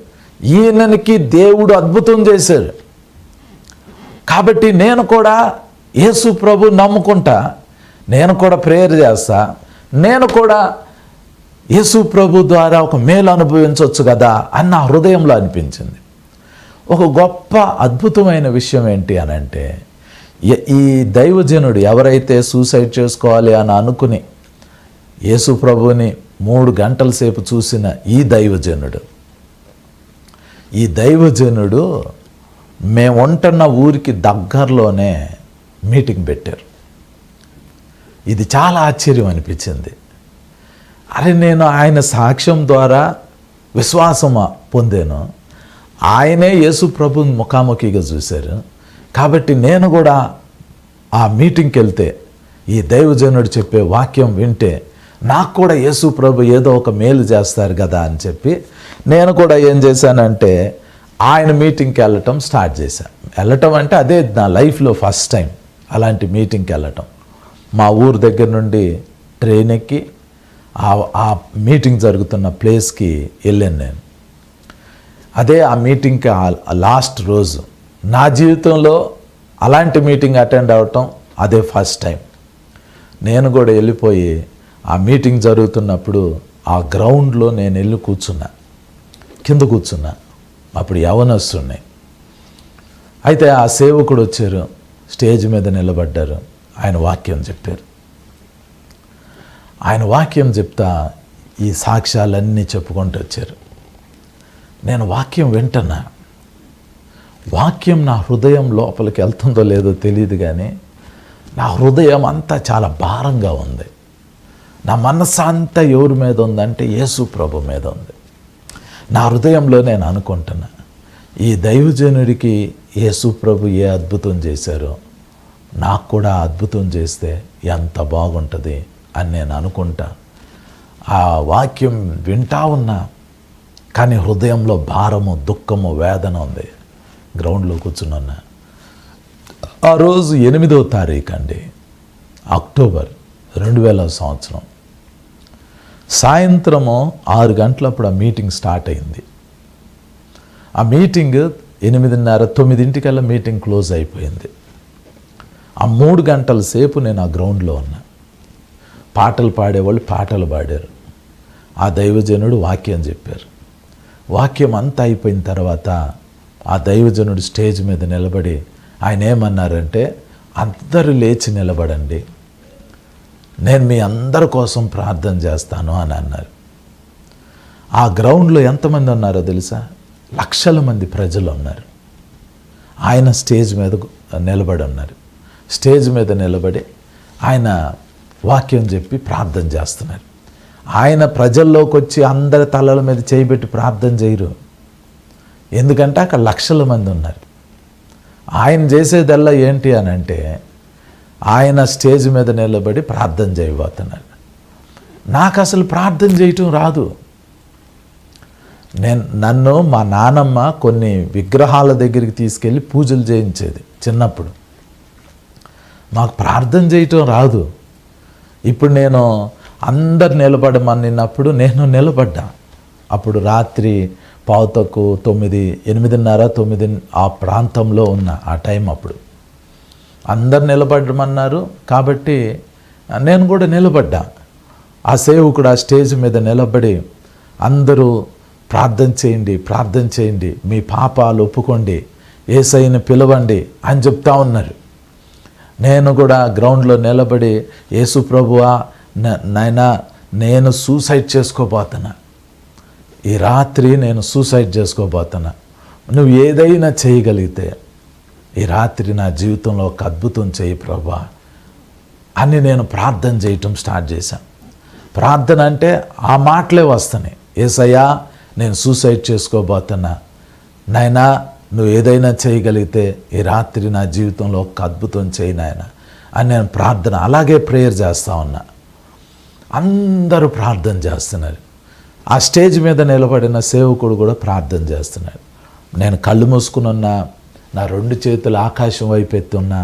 ఈయనకి దేవుడు అద్భుతం చేశాడు. కాబట్టి నేను కూడా యేసు ప్రభు నమ్ముకుంటా, నేను కూడా ప్రేయర్ చేస్తా, నేను కూడా యేసు ప్రభు ద్వారా ఒక మేలు అనుభవించవచ్చు కదా అని నా హృదయంలో అనిపించింది. ఒక గొప్ప అద్భుతమైన విషయం ఏంటి అని అంటే, ఈ దైవజనుడు ఎవరైతే సూసైడ్ చేసుకోవాలి అని అనుకుని యేసు ప్రభుని 3 గంటల సేపు చూసిన ఈ దైవజనుడు మేము ఉంటున్న ఊరికి దగ్గరలోనే మీటింగ్ పెట్టారు. ఇది చాలా ఆశ్చర్యం అనిపించింది. అరే, నేను ఆయన సాక్ష్యం ద్వారా విశ్వాసం పొందాను, ఆయనే యేసు ప్రభుని ముఖాముఖిగా చూశారు. కాబట్టి నేను కూడా ఆ మీటింగ్కి వెళ్తే ఈ దైవజనుడు చెప్పే వాక్యం వింటే నాకు కూడా యేసు ప్రభు ఏదో ఒక మేలు చేస్తారు కదా అని చెప్పి నేను కూడా ఏం చేశానంటే ఆయన మీటింగ్కి వెళ్ళటం స్టార్ట్ చేశాను. వెళ్ళటం అంటే అదే నా లైఫ్లో ఫస్ట్ టైం అలాంటి మీటింగ్కి వెళ్ళటం. మా ఊరు దగ్గర నుండి ట్రైన్ ఎక్కి ఆ మీటింగ్ జరుగుతున్న ప్లేస్కి వెళ్ళాను నేను. అదే ఆ మీటింగ్కి లాస్ట్ రోజు నా జీవితంలో అలాంటి మీటింగ్ అటెండ్ అవ్వటం అదే ఫస్ట్ టైం. నేను కూడా వెళ్ళిపోయి ఆ మీటింగ్ జరుగుతున్నప్పుడు ఆ గ్రౌండ్లో నేను వెళ్ళి కింద కూర్చున్నా. అప్పుడు యవనస్తున్నాయి. అయితే ఆ సేవకుడు వచ్చారు, స్టేజ్ మీద నిలబడ్డారు, ఆయన వాక్యం చెప్పారు. ఆయన వాక్యం చెప్తా ఈ సాక్ష్యాలన్నీ చెప్పుకుంటూ వచ్చారు. నేను వాక్యం వింటున్నా. వాక్యం నా హృదయం లోపలికి వెళ్తుందో లేదో తెలియదు, కానీ నా హృదయం అంతా చాలా భారంగా ఉంది. నా మనస్సు అంతా ఎవరి మీద ఉందంటే యేసు ప్రభు మీద ఉంది. నా హృదయంలో నేను అనుకుంటున్నా, ఈ దైవజనుడికి యేసు ప్రభు ఏ అద్భుతం చేశారో నాకు కూడా అద్భుతం చేస్తే ఎంత బాగుంటుంది అని నేను అనుకుంటా. ఆ వాక్యం వింటా ఉన్నా, కానీ హృదయంలో భారము, దుఃఖము, వేదన ఉంది. గ్రౌండ్లో కూర్చున్నా. ఆ రోజు 8వ తారీఖు అండి, అక్టోబర్ 2000 సంవత్సరం. సాయంత్రము 6 గంటలప్పుడు ఆ మీటింగ్ స్టార్ట్ అయింది. ఆ మీటింగ్ 8:30, 9 మీటింగ్ క్లోజ్ అయిపోయింది. ఆ 3 గంటల సేపు నేను ఆ గ్రౌండ్లో ఉన్నా. పాటలు పాడేవాళ్ళు పాటలు పాడారు, ఆ దైవజనుడు వాక్యం చెప్పారు. వాక్యం అంతా అయిపోయిన తర్వాత ఆ దైవజనుడు స్టేజ్ మీద నిలబడి ఆయన ఏమన్నారంటే, అందరూ లేచి నిలబడండి, నేను మీ అందరి కోసం ప్రార్థన చేస్తాను అని అన్నారు. ఆ గ్రౌండ్లో ఎంతమంది ఉన్నారో తెలుసా? లక్షల మంది ప్రజలు ఉన్నారు. ఆయన స్టేజ్ మీద నిలబడి ఉన్నారు. స్టేజ్ మీద నిలబడి ఆయన వాక్యం చెప్పి ప్రార్థన చేస్తున్నారు. ఆయన ప్రజల్లోకి వచ్చి అందరి తలల మీద చేయబెట్టి ప్రార్థన చేయరు, ఎందుకంటే అక్కడ లక్షల మంది ఉన్నారు. ఆయన చేసేదల్లా ఏంటి అని అంటే, ఆయన స్టేజ్ మీద నిలబడి ప్రార్థన చేయబోతున్నారు. నాకు అసలు ప్రార్థన చేయటం రాదు. నన్ను మా నానమ్మ కొన్ని విగ్రహాల దగ్గరికి తీసుకెళ్ళి పూజలు చేయించేది చిన్నప్పుడు. మాకు ప్రార్థన చేయటం రాదు. ఇప్పుడు నేను అందరు నిలబడమన్నప్పుడు నేను నిలబడ్డా. అప్పుడు రాత్రి 8:15, 8:30, 9 ఆ ప్రాంతంలో ఉన్న ఆ టైం. అప్పుడు అందరు నిలబడమన్నారు కాబట్టి నేను కూడా నిలబడ్డా. ఆ సేవకుడు ఆ స్టేజ్ మీద నిలబడి అందరూ ప్రార్థన చేయండి, మీ పాపాలు ఒప్పుకోండి, యేసయ్యని పిలవండి అని చెప్తా ఉన్నారు. నేను కూడా గ్రౌండ్లో నిలబడి, యేసు ప్రభువా, నాయనా నేను సూసైడ్ చేసుకోబోతున్నా, ఈ రాత్రి నేను సూసైడ్ చేసుకోబోతున్నా, నువ్వు ఏదైనా చేయగలిగితే ఈ రాత్రి నా జీవితంలో ఒక అద్భుతం చేయి ప్రభువా అని నేను ప్రార్థన చేయటం స్టార్ట్ చేశాను. ప్రార్థన అంటే ఆ మాటలే వస్తున్నాయి. యేసయ్యా నేను సూసైడ్ చేసుకోబోతున్నా, నాయనా నువ్వు ఏదైనా చేయగలిగితే ఈ రాత్రి నా జీవితంలో ఒక అద్భుతం చేయి నాయన అని నేను ప్రార్థన అలాగే ప్రేయర్ చేస్తూ ఉన్నా. అందరూ ప్రార్థన చేస్తున్నారు. ఆ స్టేజ్ మీద నిలబడిన సేవకుడు కూడా ప్రార్థన చేస్తున్నాడు. నేను కళ్ళు మూసుకుని ఉన్నా, నా 2 చేతులు ఆకాశం వైపు ఎత్తున్నా,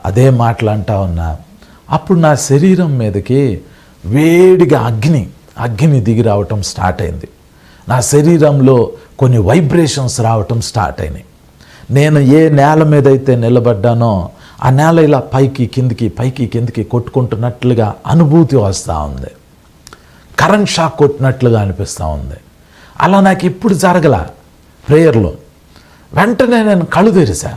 అదే మాటలంటా ఉన్నా. అప్పుడు నా శరీరం మీదకి వేడిగా అగ్ని దిగి రావటం స్టార్ట్ అయింది. నా శరీరంలో కొన్ని వైబ్రేషన్స్ రావటం స్టార్ట్ అయినాయి. నేను ఏ నేల మీద అయితే నిలబడ్డానో ఆ నేల ఇలా పైకి కిందికి కొట్టుకుంటున్నట్లుగా అనుభూతి వస్తూ ఉంది. కరెంట్ షాక్ కొట్టినట్లుగా అనిపిస్తూ ఉంది. అలా నాకు ఇప్పుడు జరగల ప్రేయర్లో. వెంటనే నేను కళ్ళు తెరిసా.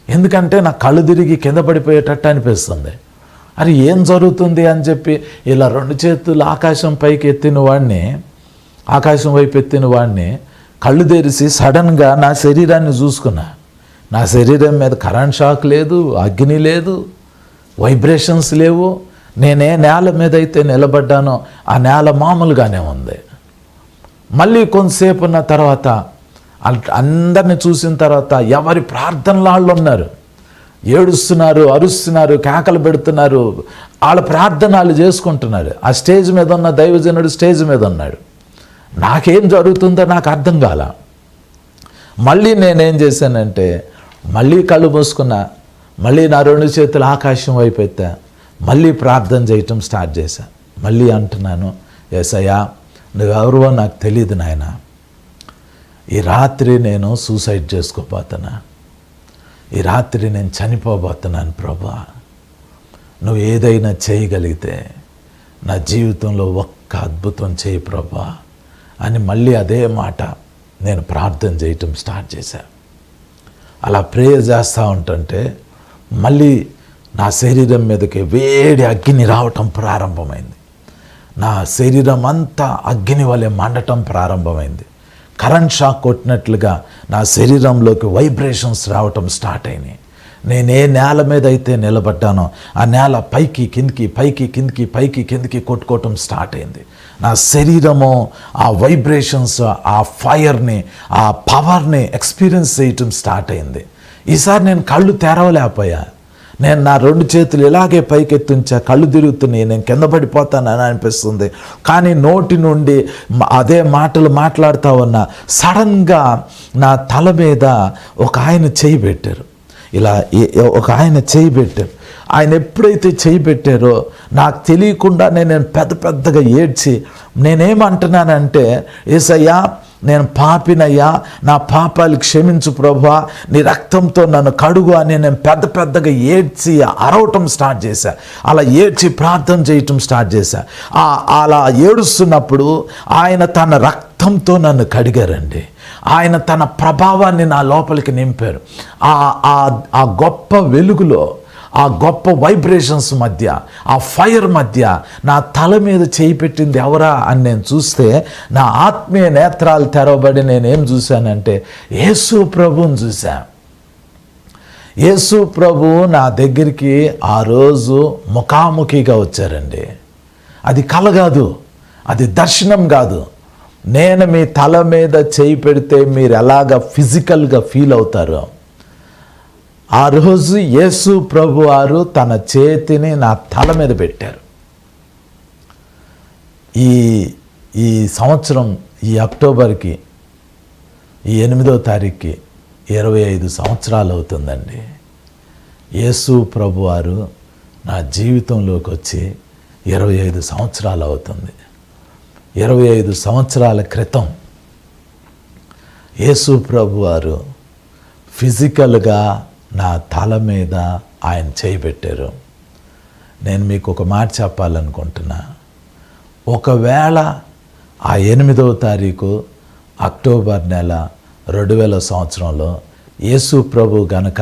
ఎందుకంటే నా కళ్ళు తిరిగి కింద పడిపోయేటట్టు అనిపిస్తుంది. అది ఏం జరుగుతుంది అని చెప్పి ఇలా 2 చేతులు ఆకాశం పైకి ఎత్తిన వాడిని, ఆకాశం వైపు ఎత్తిన వాడిని కళ్ళు తెరిచి సడన్గా నా శరీరాన్ని చూసుకున్నా. నా శరీరం మీద కరెంట్ షాక్ లేదు, అగ్ని లేదు, వైబ్రేషన్స్ లేవు. నేనే నేల మీద అయితే నిలబడ్డానో ఆ నేల మామూలుగానే ఉంది. మళ్ళీ కొంతసేపు ఉన్న తర్వాత అందరిని చూసిన తర్వాత ఎవరి ప్రార్థనలు వాళ్ళు ఉన్నారు, ఏడుస్తున్నారు, అరుస్తున్నారు, కేకలు పెడుతున్నారు, వాళ్ళ ప్రార్థనలు చేసుకుంటున్నారు. ఆ స్టేజ్ మీద ఉన్న దైవజనుడు స్టేజ్ మీద ఉన్నాడు. నాకేం జరుగుతుందో నాకు అర్థం కాల. మళ్ళీ నేనేం చేశానంటే మళ్ళీ కళ్ళు మూసుకున్నా, మళ్ళీ నా 2 చేతులు ఆకాశం వైపు ఎత్తా, మళ్ళీ ప్రార్థన చేయటం స్టార్ట్ చేశా. మళ్ళీ అంటున్నాను, యేసయ్యా నువ్వెవరో నాకు తెలియదు నాయన, ఈ రాత్రి నేను సూసైడ్ చేసుకోబోతున్నా, ఈ రాత్రి నేను చనిపోబోతున్నాను ప్రభా, నువ్వు ఏదైనా చేయగలిగితే నా జీవితంలో ఒక్క అద్భుతం చేయి ప్రభా అని మళ్ళీ అదే మాట నేను ప్రార్థన చేయటం స్టార్ట్ చేశా. అలా ప్రేయర్ చేస్తూ ఉంటుంటే మళ్ళీ నా శరీరం మీదకి వేడి అగ్ని రావటం ప్రారంభమైంది. నా శరీరం అంతా అగ్ని వలె మండటం ప్రారంభమైంది. కరెంట్ షాక్ కొట్టినట్లుగా నా శరీరంలోకి వైబ్రేషన్స్ రావటం స్టార్ట్ అయినాయి. నేను ఏ నేల మీద అయితే నిలబడ్డానో ఆ నేల పైకి కిందికి కొట్టుకోవటం స్టార్ట్ అయింది. నా శరీరము ఆ వైబ్రేషన్స్, ఆ ఫైర్ని, ఆ పవర్ని ఎక్స్పీరియన్స్ చేయటం స్టార్ట్ అయింది. ఈసారి నేను కళ్ళు తెరవలేకపోయా. నేను నా 2 చేతులు ఇలాగే పైకెత్తుంచా, కళ్ళు తిరుగుతున్నాయి, నేను కింద పడిపోతానని అనిపిస్తుంది. కానీ నోటి నుండి అదే మాటలు మాట్లాడుతూ ఉన్నా. సడన్గా నా తల మీద ఒక ఆయన చేయి పెట్టారు. ఇలా ఒక ఆయన చేయి పెట్టారు. ఆయన ఎప్పుడైతే చేయి పెట్టారో నాకు తెలియకుండా నేను పెద్దగా ఏడ్చి నేనేమంటున్నానంటే, యేసయ్యా నేను పాపినయ్యా, నా పాపాలు క్షమించు ప్రభువా, నీ రక్తంతో నన్ను కడుగు అని నేను పెద్దగా ఏడ్చి అరవటం స్టార్ట్ చేశా. అలా ఏడ్చి ప్రార్థన చేయటం స్టార్ట్ చేశా. అలా ఏడుస్తున్నప్పుడు ఆయన తన రక్తంతో నన్ను కడిగారండి. ఆయన తన ప్రభావాన్ని నా లోపలికి నింపారు. ఆ గొప్ప వెలుగులో, ఆ గొప్ప వైబ్రేషన్స్ మధ్య, ఆ ఫైర్ మధ్య నా తల మీద చేయి పెట్టింది ఎవరా అని నేను చూస్తే నా ఆత్మీయ నేత్రాలు తెరవబడి నేనేం చూశానంటే యేసు ప్రభువుని చూశా. యేసు ప్రభువు నా దగ్గరికి ఆ రోజు ముఖాముఖిగా వచ్చారండి. అది కల కాదు, అది దర్శనం కాదు. నేను మీ తల మీద చేయి పెడితే మీరు ఎలాగ ఫిజికల్గా ఫీల్ అవుతారో ఆ రోజు యేసు ప్రభు వారు తన చేతిని నా తల మీద పెట్టారు. ఈ సంవత్సరం ఈ అక్టోబర్కి, ఈ 8వ తారీఖుకి 25 సంవత్సరాలు అవుతుందండి. యేసు ప్రభు వారు నా జీవితంలోకి వచ్చి 25 సంవత్సరాలు అవుతుంది. 25 సంవత్సరాల క్రితం యేసు ప్రభు వారు ఫిజికల్గా నా తల మీద ఆయన చేయి పెట్టారు. నేను మీకు ఒక మాట చెప్పాలనుకుంటున్నా. ఒకవేళ ఆ 8వ తారీఖు అక్టోబర్ నెల 2000 సంవత్సరంలో యేసు ప్రభు గనక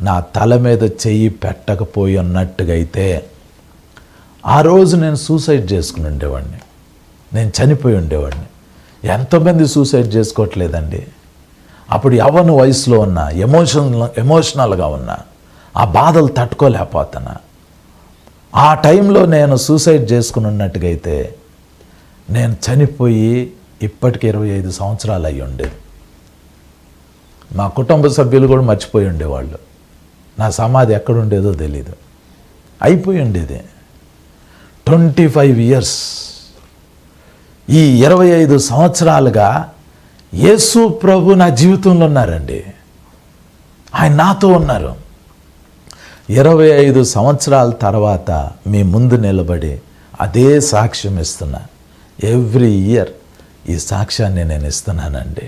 నా తల మీద చెయ్యి పెట్టకపోయి ఉన్నట్టుగైతే ఆ రోజు నేను సూసైడ్ చేసుకుని ఉండేవాడిని, నేను చనిపోయి ఉండేవాడిని. ఎంతోమంది సూసైడ్ చేసుకోవట్లేదండి. అప్పుడు యవ్వన వయసులో ఉన్నా, ఎమోషనల్గా ఉన్నా, ఆ బాధలు తట్టుకోలేకపోతున్నా. ఆ టైంలో నేను సూసైడ్ చేసుకుని ఉన్నట్టుగైతే నేను చనిపోయి ఇప్పటికి 25 సంవత్సరాలు అయ్యి ఉండేది. మా కుటుంబ సభ్యులు కూడా మర్చిపోయి ఉండేవాళ్ళు. నా సమాధి ఎక్కడుండేదో తెలీదు, అయిపోయి ఉండేది. 25 ఇయర్స్, ఈ 25 సంవత్సరాలుగా యేసు ప్రభు నా జీవితంలో ఉన్నారండి. ఆయన నాతో ఉన్నారు. 25 సంవత్సరాల తర్వాత మీ ముందు నిలబడి అదే సాక్ష్యం ఇస్తున్నా. ఎవ్రీ ఇయర్ ఈ సాక్ష్యాన్ని నేను ఇస్తున్నానండి.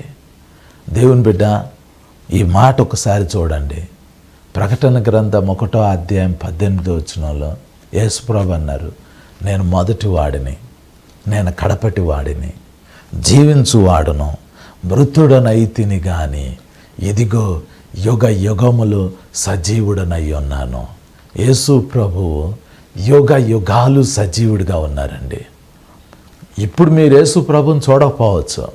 దేవుని బిడ్డ, ఈ మాట ఒకసారి చూడండి. ప్రకటన గ్రంథం 1వ అధ్యాయం 18వ వచనంలో యేసుప్రభు అన్నారు, నేను మొదటి వాడిని, నేను కడపటి వాడిని, జీవించువాడును, మృతుడనైతిని గాని ఇదిగో యుగ యుగములు సజీవుడనై ఉన్నాను. యేసు ప్రభువు యుగ యుగాలు సజీవుడిగా ఉన్నారండి. ఇప్పుడు మీరు యేసు ప్రభుని చూడకపోవచ్చు,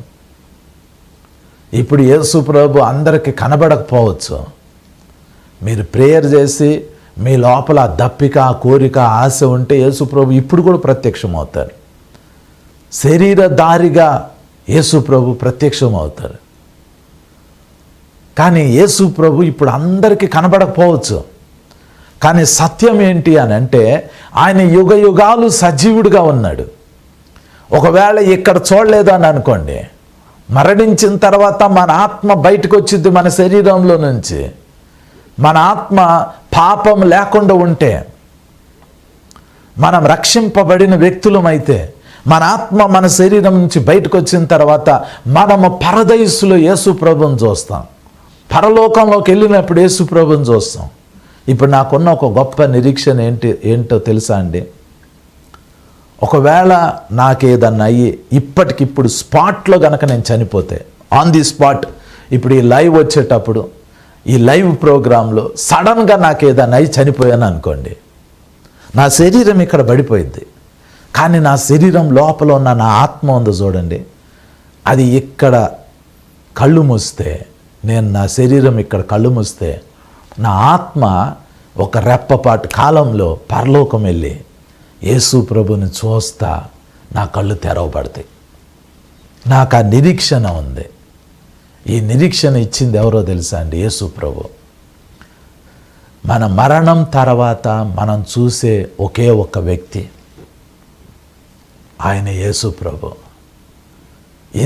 ఇప్పుడు యేసు ప్రభు అందరికీ కనబడకపోవచ్చు. మీరు ప్రేయర్ చేసి మీ లోపల దప్పిక, కోరిక, ఆశ ఉంటే యేసు ప్రభు ఇప్పుడు కూడా ప్రత్యక్షమవుతారు. శరీరధారిగా యేసు ప్రభు ప్రత్యక్షమవుతారు. కానీ యేసు ప్రభు ఇప్పుడు అందరికీ కనబడకపోవచ్చు. కానీ సత్యం ఏంటి అని అంటే ఆయన యుగ యుగాలు సజీవుడిగా ఉన్నాడు. ఒకవేళ ఇక్కడ చూడలేదు అని అనుకోండి, మరణించిన తర్వాత మన ఆత్మ బయటకు వచ్చింది మన శరీరంలో నుంచి. మన ఆత్మ పాపం లేకుండా ఉంటే, మనం రక్షింపబడిన వ్యక్తులమైతే, మన ఆత్మ మన శరీరం నుంచి బయటకు వచ్చిన తర్వాత మనము పరదైసులో యేసు ప్రభుని చూస్తాం. పరలోకంలోకి వెళ్ళినప్పుడు యేసు ప్రభుని చూస్తాం. ఇప్పుడు నాకున్న ఒక గొప్ప నిరీక్షణ ఏంటో తెలుసా అండి? ఒకవేళ నాకేదన్నా అయ్యి ఇప్పటికిప్పుడు స్పాట్లో కనుక నేను చనిపోతే, ఆన్ ది స్పాట్, ఇప్పుడు ఈ లైవ్ వచ్చేటప్పుడు ఈ లైవ్ ప్రోగ్రాంలో సడన్గా నాకేదన్నా అయ్యి చనిపోయాను అనుకోండి, నా శరీరం ఇక్కడ పడిపోయింది. కానీ నా శరీరం లోపల ఉన్న నా ఆత్మ ఉంది చూడండి, అది ఇక్కడ కళ్ళు మూస్తే, నేను నా శరీరం ఇక్కడ కళ్ళు మూస్తే, నా ఆత్మ ఒక రెప్పపాటు కాలంలో పరలోకం వెళ్ళి యేసు ప్రభుని చూస్తా నా కళ్ళు తెరవబడతాయి. నాకు ఆ నిరీక్షణ ఉంది. ఈ నిరీక్షణ ఇచ్చింది ఎవరో తెలుసా అండి? యేసు ప్రభు. మన మరణం తర్వాత మనం చూసే ఒకే ఒక వ్యక్తి, ఆయన యేసు ప్రభు.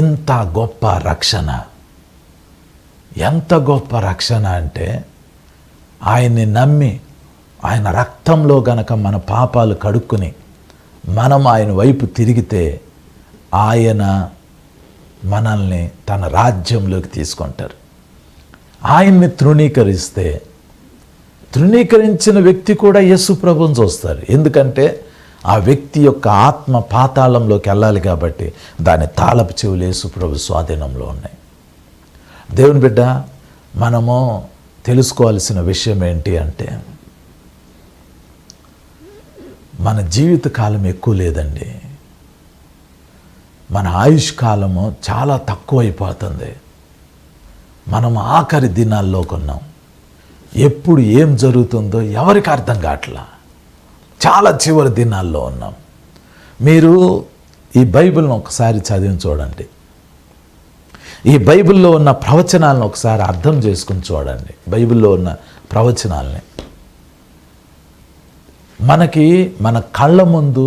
ఇంత గొప్ప రక్షణ, ఎంత గొప్ప రక్షణ అంటే, ఆయన్ని నమ్మి ఆయన రక్తంలో గనక మన పాపాలు కడుక్కుని మనం ఆయన వైపు తిరిగితే ఆయన మనల్ని తన రాజ్యంలోకి తీసుకుంటారు. ఆయన్ని తృణీకరించిన వ్యక్తి కూడా యేసు ప్రభువుని చూస్తారు. ఎందుకంటే ఆ వ్యక్తి యొక్క ఆత్మ పాతాళంలోకి వెళ్ళాలి కాబట్టి దాని తాళపు చెవులు యేసు ప్రభు స్వాధీనంలో ఉన్నాయి. దేవుని బిడ్డ, మనము తెలుసుకోవాల్సిన విషయం ఏంటి అంటే, మన జీవిత కాలం ఎక్కువ లేదండి. మన ఆయుష్ కాలము చాలా తక్కువైపోతుంది. మనం ఆఖరి దినాల్లో కొన్నాం. ఎప్పుడు ఏం జరుగుతుందో ఎవరికి అర్థం కావట్లా. చాలా చివరి దినాల్లో ఉన్నాం. మీరు ఈ బైబిల్ని ఒకసారి చదివి చూడండి. ఈ బైబిల్లో ఉన్న ప్రవచనాలను ఒకసారి అర్థం చేసుకుని చూడండి. బైబిల్లో ఉన్న ప్రవచనాలని మనకి మన కళ్ళ ముందు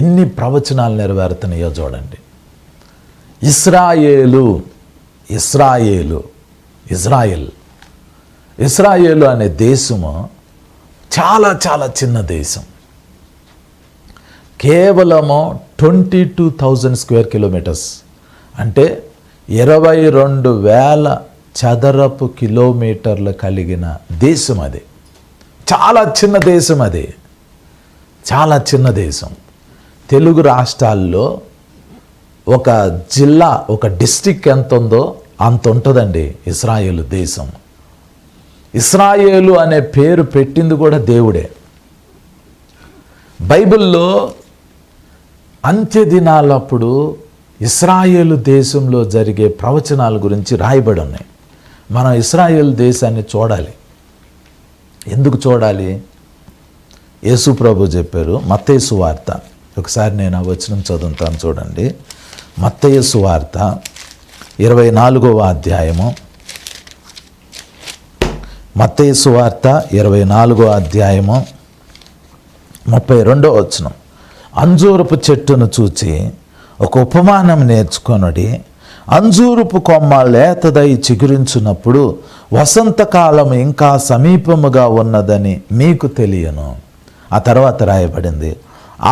ఎన్ని ప్రవచనాలు నెరవేరుతున్నాయో చూడండి. ఇజ్రాయేలు అనే దేశము చాలా చాలా చిన్న దేశం. కేవలము 22,000 స్క్వేర్ కిలోమీటర్స్, అంటే 22,000 చదరపు కిలోమీటర్లు కలిగిన దేశం అది. చాలా చిన్న దేశం అది, చాలా చిన్న దేశం. తెలుగు రాష్ట్రాల్లో ఒక జిల్లా, ఒక డిస్ట్రిక్ట్ ఎంత ఉందో అంత ఉంటుందండి ఇజ్రాయేలు దేశం. ఇజ్రాయేలు అనే పేరు పెట్టింది కూడా దేవుడే. బైబిల్లో అంత్య దినాలప్పుడు ఇజ్రాయేలు దేశంలో జరిగే ప్రవచనాల గురించి రాయబడి ఉన్నాయి. మనం ఇజ్రాయేలు దేశాన్ని చూడాలి. ఎందుకు చూడాలి? యేసు ప్రభు చెప్పారు. మత్తయి సువార్త, ఒకసారి నేను ఆ వచనం చదువుతాను చూడండి. మత్తయి సువార్త 24వ అధ్యాయము. మత్తయి సువార్త 24వ అధ్యాయము 32వ వచనం. అంజూరపు చెట్టును చూచి ఒక ఉపమానం నేర్చుకొనుడి. అంజూరపు కొమ్మ లేతదై చిగురించున్నప్పుడు వసంతకాలం ఇంకా సమీపముగా ఉన్నదని మీకు తెలియను. ఆ తర్వాత రాయబడింది,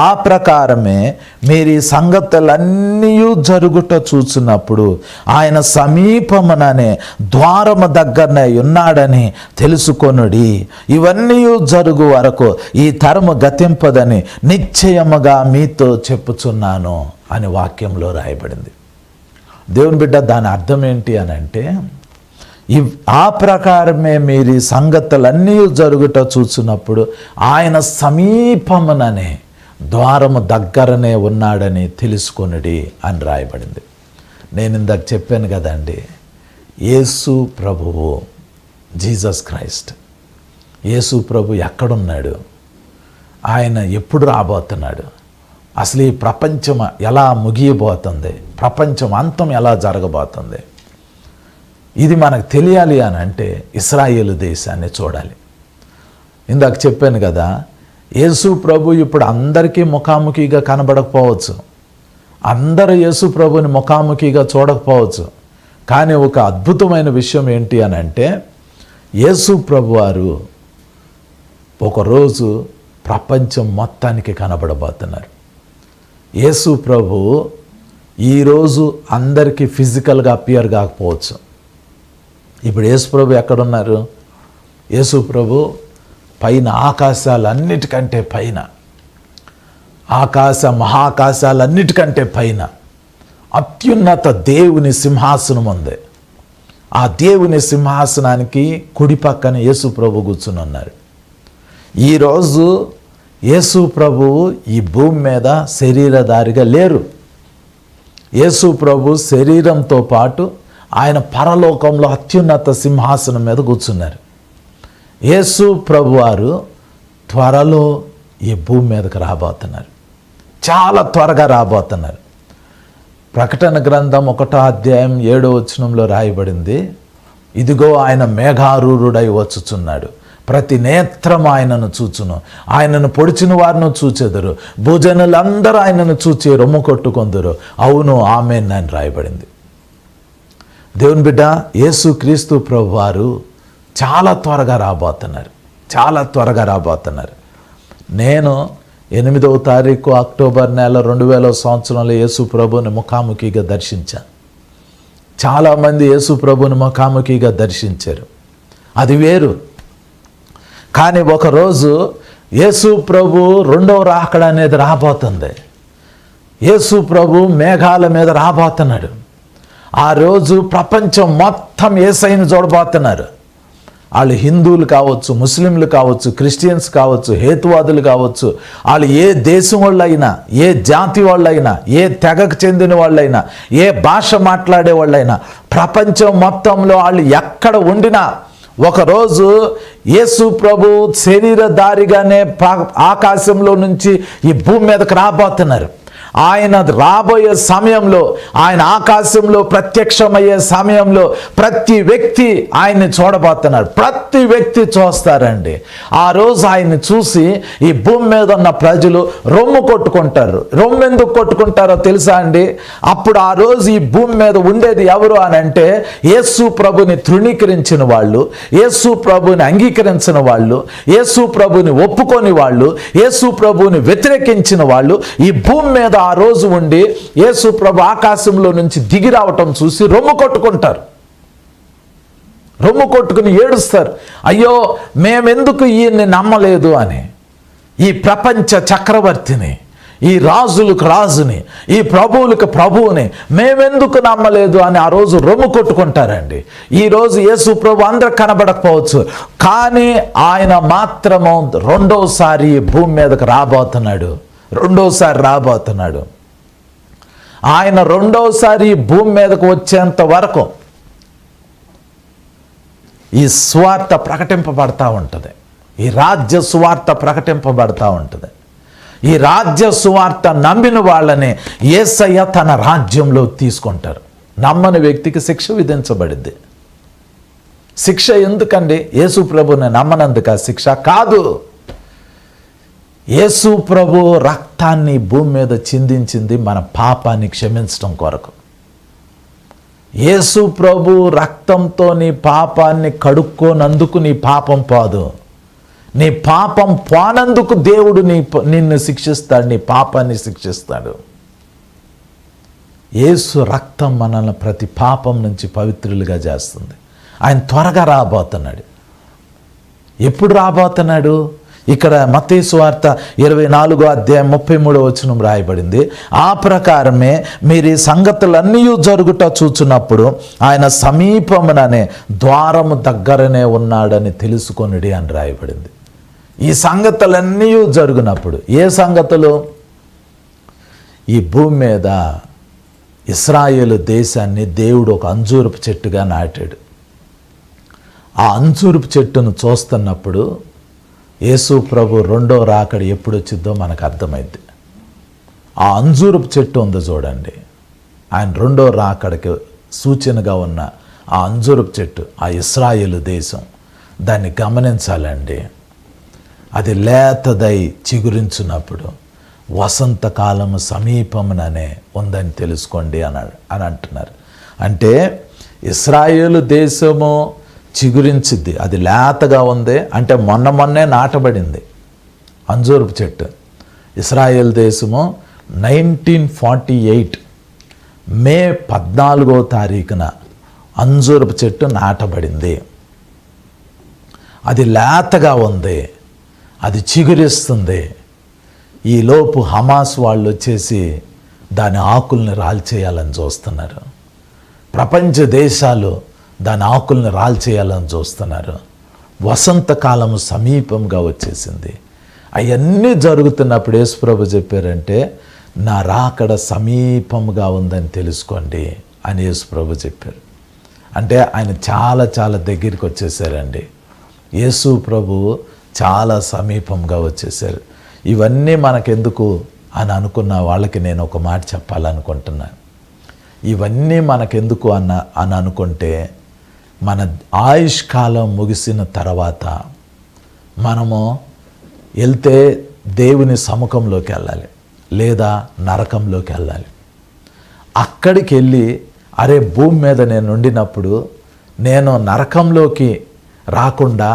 ఆ ప్రకారమే మీరు ఈ సంగతులన్నీ జరుగుట చూచినప్పుడు ఆయన సమీపముననే ద్వారము దగ్గరనే ఉన్నాడని తెలుసుకొనుడి. ఇవన్నీ జరుగు వరకు ఈ తరము గతింపదని నిశ్చయముగా మీతో చెప్పుచున్నాను అని వాక్యంలో రాయబడింది. దేవుని బిడ్డ, దాని అర్థం ఏంటి అని అంటే, ఆ ప్రకారమే మీరు ఈ సంగతులన్నీ జరుగుట చూసినప్పుడు ఆయన సమీపముననే ద్వారము దగ్గరనే ఉన్నాడని తెలుసుకొనుడి అని రాయబడింది. నేను ఇందాక చెప్పాను కదండి, యేసు ప్రభువు, జీసస్ క్రైస్ట్, యేసు ప్రభు ఎక్కడున్నాడు, ఆయన ఎప్పుడు రాబోతున్నాడు, అసలు ఈ ప్రపంచం ఎలా ముగియబోతుంది, ప్రపంచం అంతం ఎలా జరగబోతుంది, ఇది మనకు తెలియాలి అని అంటే ఇశ్రాయేలు దేశాన్ని చూడాలి. ఇందాక చెప్పాను కదా, యేసు ప్రభు ఇప్పుడు అందరికీ ముఖాముఖిగా కనబడకపోవచ్చు, అందరూ యేసు ప్రభుని ముఖాముఖిగా చూడకపోవచ్చు. కానీ ఒక అద్భుతమైన విషయం ఏంటి అని అంటే, యేసు ప్రభు వారు ఒకరోజు ప్రపంచం మొత్తానికి కనబడబోతున్నారు. యేసు ప్రభు ఈరోజు అందరికీ ఫిజికల్గా అపియర్ కాకపోవచ్చు. ఇప్పుడు యేసు ప్రభు ఎక్కడున్నారు? యేసు ప్రభు పైన ఆకాశాలన్నిటికంటే పైన, మహాకాశాలన్నిటికంటే పైన అత్యున్నత దేవుని సింహాసనం ఉంది. ఆ దేవుని సింహాసనానికి కుడి పక్కన యేసు ప్రభు కూర్చుని ఉన్నారు. ఈరోజు యేసు ప్రభువు ఈ భూమి మీద శరీరధారిగా లేరు. యేసు ప్రభు శరీరంతో పాటు ఆయన పరలోకంలో అత్యున్నత సింహాసనం మీద కూర్చున్నారు. యేసు ప్రభు వారు త్వరలో ఈ భూమి మీదకి రాబోతున్నారు, చాలా త్వరగా రాబోతున్నారు. ప్రకటన గ్రంథం 1వ అధ్యాయం 7వ వచనంలో రాయబడింది, ఇదిగో ఆయన మేఘారూఢుడై వచ్చుచున్నాడు, ప్రతి నేత్రం ఆయనను చూచును, ఆయనను పొడిచిన వారిని చూచెదరు, భూజనులందరూ ఆయనను చూచి రొమ్ము కొట్టుకొందురు, అవును ఆమేన్ అని రాయబడింది. దేవుని బిడ్డ, యేసు క్రీస్తు ప్రభు వారు చాలా త్వరగా రాబోతున్నారు, చాలా త్వరగా రాబోతున్నారు. నేను 8వ తారీఖు అక్టోబర్ నెల 2000వ సంవత్సరంలో యేసు ప్రభుని ముఖాముఖిగా దర్శించాను. చాలామంది యేసు ప్రభుని ముఖాముఖిగా దర్శించారు, అది వేరు. కానీ ఒకరోజు యేసు ప్రభు రెండవ రాకడ అనేది రాబోతుంది. యేసు ప్రభు మేఘాల మీద రాబోతున్నాడు. ఆ రోజు ప్రపంచం మొత్తం యేసయ్యను చూడబోతున్నారు. వాళ్ళు హిందువులు కావచ్చు, ముస్లింలు కావచ్చు, క్రిస్టియన్స్ కావచ్చు, హేతువాదులు కావచ్చు, వాళ్ళు ఏ దేశం వాళ్ళైనా, ఏ జాతి వాళ్ళైనా, ఏ తెగకు చెందిన వాళ్ళైనా, ఏ భాష మాట్లాడే వాళ్ళైనా, ప్రపంచం మొత్తంలో వాళ్ళు ఎక్కడ ఉండినా ఒకరోజు యేసు ప్రభు శరీరధారిగానే ఆకాశంలో నుంచి ఈ భూమి మీదకి రాబోతున్నారు. ఆయన రాబోయే సమయంలో, ఆయన ఆకాశంలో ప్రత్యక్షమయ్యే సమయంలో ప్రతి వ్యక్తి ఆయన్ని చూడబోతున్నారు, ప్రతి వ్యక్తి చూస్తారండి. ఆ రోజు ఆయన్ని చూసి ఈ భూమి మీద ఉన్న ప్రజలు రొమ్ము కొట్టుకుంటారు. రొమ్ము ఎందుకు కొట్టుకుంటారో తెలుసా అండి? అప్పుడు ఆ రోజు ఈ భూమి మీద ఉండేది ఎవరు అని అంటే, యేసు ప్రభుని తృణీకరించిన వాళ్ళు, యేసు ప్రభుని అంగీకరించిన వాళ్ళు, యేసు ప్రభుని ఒప్పుకొని వాళ్ళు, యేసు ప్రభుని వ్యతిరేకించిన వాళ్ళు ఈ భూమి మీద ఆ రోజు ఉండి యేసు ప్రభు ఆకాశంలో నుంచి దిగి రావటం చూసి రొమ్ము కొట్టుకుంటారు, రొమ్ము కొట్టుకుని ఏడుస్తారు, అయ్యో మేమెందుకు ఈయన్ని నమ్మలేదు అని. ఈ ప్రపంచ చక్రవర్తిని, ఈ రాజులకు రాజుని, ఈ ప్రభువులకు ప్రభువుని మేమెందుకు నమ్మలేదు అని ఆ రోజు రొమ్ము కొట్టుకుంటారండి. ఈరోజు యేసు ప్రభు అందరికి కనబడకపోవచ్చు, కానీ ఆయన మాత్రము రెండోసారి భూమి మీదకి రాబోతున్నాడు, రెండోసారి రాబోతున్నాడు. ఆయన రెండోసారి భూమి మీదకు వచ్చేంత వరకు ఈ సువార్త ప్రకటింపబడతా ఉంటుంది, ఈ రాజ్య సువార్త ప్రకటింపబడతా ఉంటుంది. ఈ రాజ్య సువార్త నమ్మిన వాళ్ళని యేసయ్య తన రాజ్యంలో తీసుకుంటారు. నమ్మని వ్యక్తికి శిక్ష విధించబడింది. శిక్ష ఎందుకండి? యేసు ప్రభుని నమ్మనందుక శిక్ష కాదు. యేసు ప్రభు రక్తాన్ని భూమి మీద చిందించింది మన పాపాన్ని క్షమించడం కొరకు. యేసు ప్రభు రక్తంతో నీ పాపాన్ని కడుక్కోనందుకు నీ పాపం పోదు. నీ పాపం పోనందుకు దేవుడు నిన్ను శిక్షిస్తాడు, నీ పాపాన్ని శిక్షిస్తాడు. యేసు రక్తం మనల్ని ప్రతి పాపం నుంచి పవిత్రులుగా చేస్తుంది. ఆయన త్వరగా రాబోతున్నాడు. ఎప్పుడు రాబోతున్నాడు? ఇక్కడ మత్తయి సువార్త 24:33 రాయబడింది. ఆ ప్రకారమే మీరు ఈ సంగతులన్నీ జరుగుట చూచున్నప్పుడు ఆయన సమీపముననే ద్వారము దగ్గరనే ఉన్నాడని తెలుసుకొనిడి అని రాయబడింది. ఈ సంగతులన్నీ జరుగునప్పుడు, ఏ సంగతులు? ఈ భూమి మీద ఇశ్రాయేలు దేశాన్ని దేవుడు ఒక అంజూరపు చెట్టుగా నాటాడు. ఆ అంజూరపు చెట్టును చూస్తున్నప్పుడు యేసు ప్రభు రెండో రాకడ ఎప్పుడు వచ్చిద్దో మనకు అర్థమైంది. ఆ అంజూరపు చెట్టు ఉందో చూడండి, ఆయన రెండో రాకడకి సూచనగా ఉన్న ఆ అంజూరపు చెట్టు, ఆ ఇశ్రాయేలు దేశం, దాన్ని గమనించాలండి. అది లేతదై చిగురించినప్పుడు వసంతకాలము సమీపముననే ఉందని తెలుసుకోండి అని అంటున్నారు. అంటే ఇశ్రాయేలు దేశము చిగురించిద్ది, అది లేతగా ఉంది అంటే మొన్నే నాటబడింది అంజూరపు చెట్టు. ఇశ్రాయేల్ దేశము 1948 మే 14వ తారీఖున అంజూరపు చెట్టు నాటబడింది. అది లేతగా ఉంది, అది చిగురిస్తుంది. ఈలోపు హమాస్ వాళ్ళు వచ్చేసి దాని ఆకుల్ని రాల్చేయాలని చూస్తున్నారు. ప్రపంచ దేశాలు దాని ఆకుల్ని రాల్చేయాలని చూస్తున్నారు. వసంతకాలము సమీపంగా వచ్చేసింది. అవన్నీ జరుగుతున్నప్పుడు యేసుప్రభు చెప్పారంటే, నా రాకడ సమీపంగా ఉందని తెలుసుకోండి అని యేసుప్రభు చెప్పారు. అంటే ఆయన చాలా చాలా దగ్గరికి వచ్చేసారండి. యేసు ప్రభు చాలా సమీపంగా వచ్చేసారు. ఇవన్నీ మనకెందుకు అని అనుకున్న వాళ్ళకి నేను ఒక మాట చెప్పాలనుకుంటున్నాను. ఇవన్నీ మనకెందుకు అని అనుకుంటే, మన ఆయుష్కాలం ముగిసిన తర్వాత మనము వెళ్తే దేవుని సముఖంలోకి వెళ్ళాలి, లేదా నరకంలోకి వెళ్ళాలి. అక్కడికి వెళ్ళి అరే భూమి మీద నేను ఉండినప్పుడు నేను నరకంలోకి రాకుండా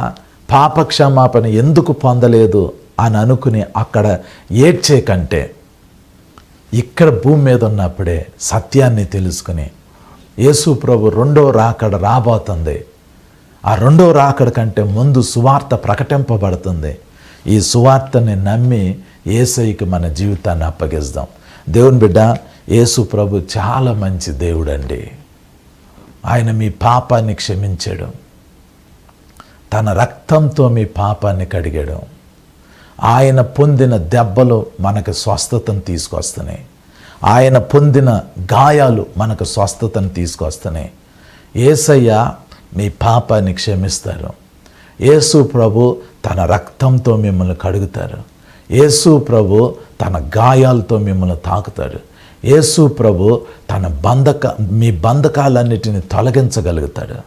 పాపక్షమాపణ ఎందుకు పొందలేదు అని అనుకుని అక్కడ ఏడ్చే కంటే, ఇక్కడ భూమి మీద ఉన్నప్పుడే సత్యాన్ని తెలుసుకుని యేసు ప్రభు రెండో రాకడ రాబోతుంది. ఆ రెండో రాకడ కంటే ముందు సువార్త ప్రకటింపబడుతుంది. ఈ సువార్తని నమ్మి యేసయ్యకి మన జీవితాన్ని అప్పగిస్తాం. దేవుని బిడ్డ, యేసు ప్రభు చాలా మంచి దేవుడండి. ఆయన మీ పాపాన్ని క్షమించాడు, తన రక్తంతో మీ పాపాన్ని కడిగాడు. ఆయన పొందిన దెబ్బలు మనకు స్వస్థతను తీసుకొస్తున్నాయి. ఆయన పొందిన గాయాలు మనకు స్వస్థతను తీసుకొస్తున్నాయి. యేసయ్య మీ పాపాన్ని క్షమిస్తారు. యేసు ప్రభు తన రక్తంతో మిమ్మల్ని కడుగుతారు. యేసు ప్రభు తన గాయాలతో మిమ్మల్ని తాకుతాడు. యేసు ప్రభు తన మీ బంధకాలన్నిటిని తొలగించగలుగుతాడు.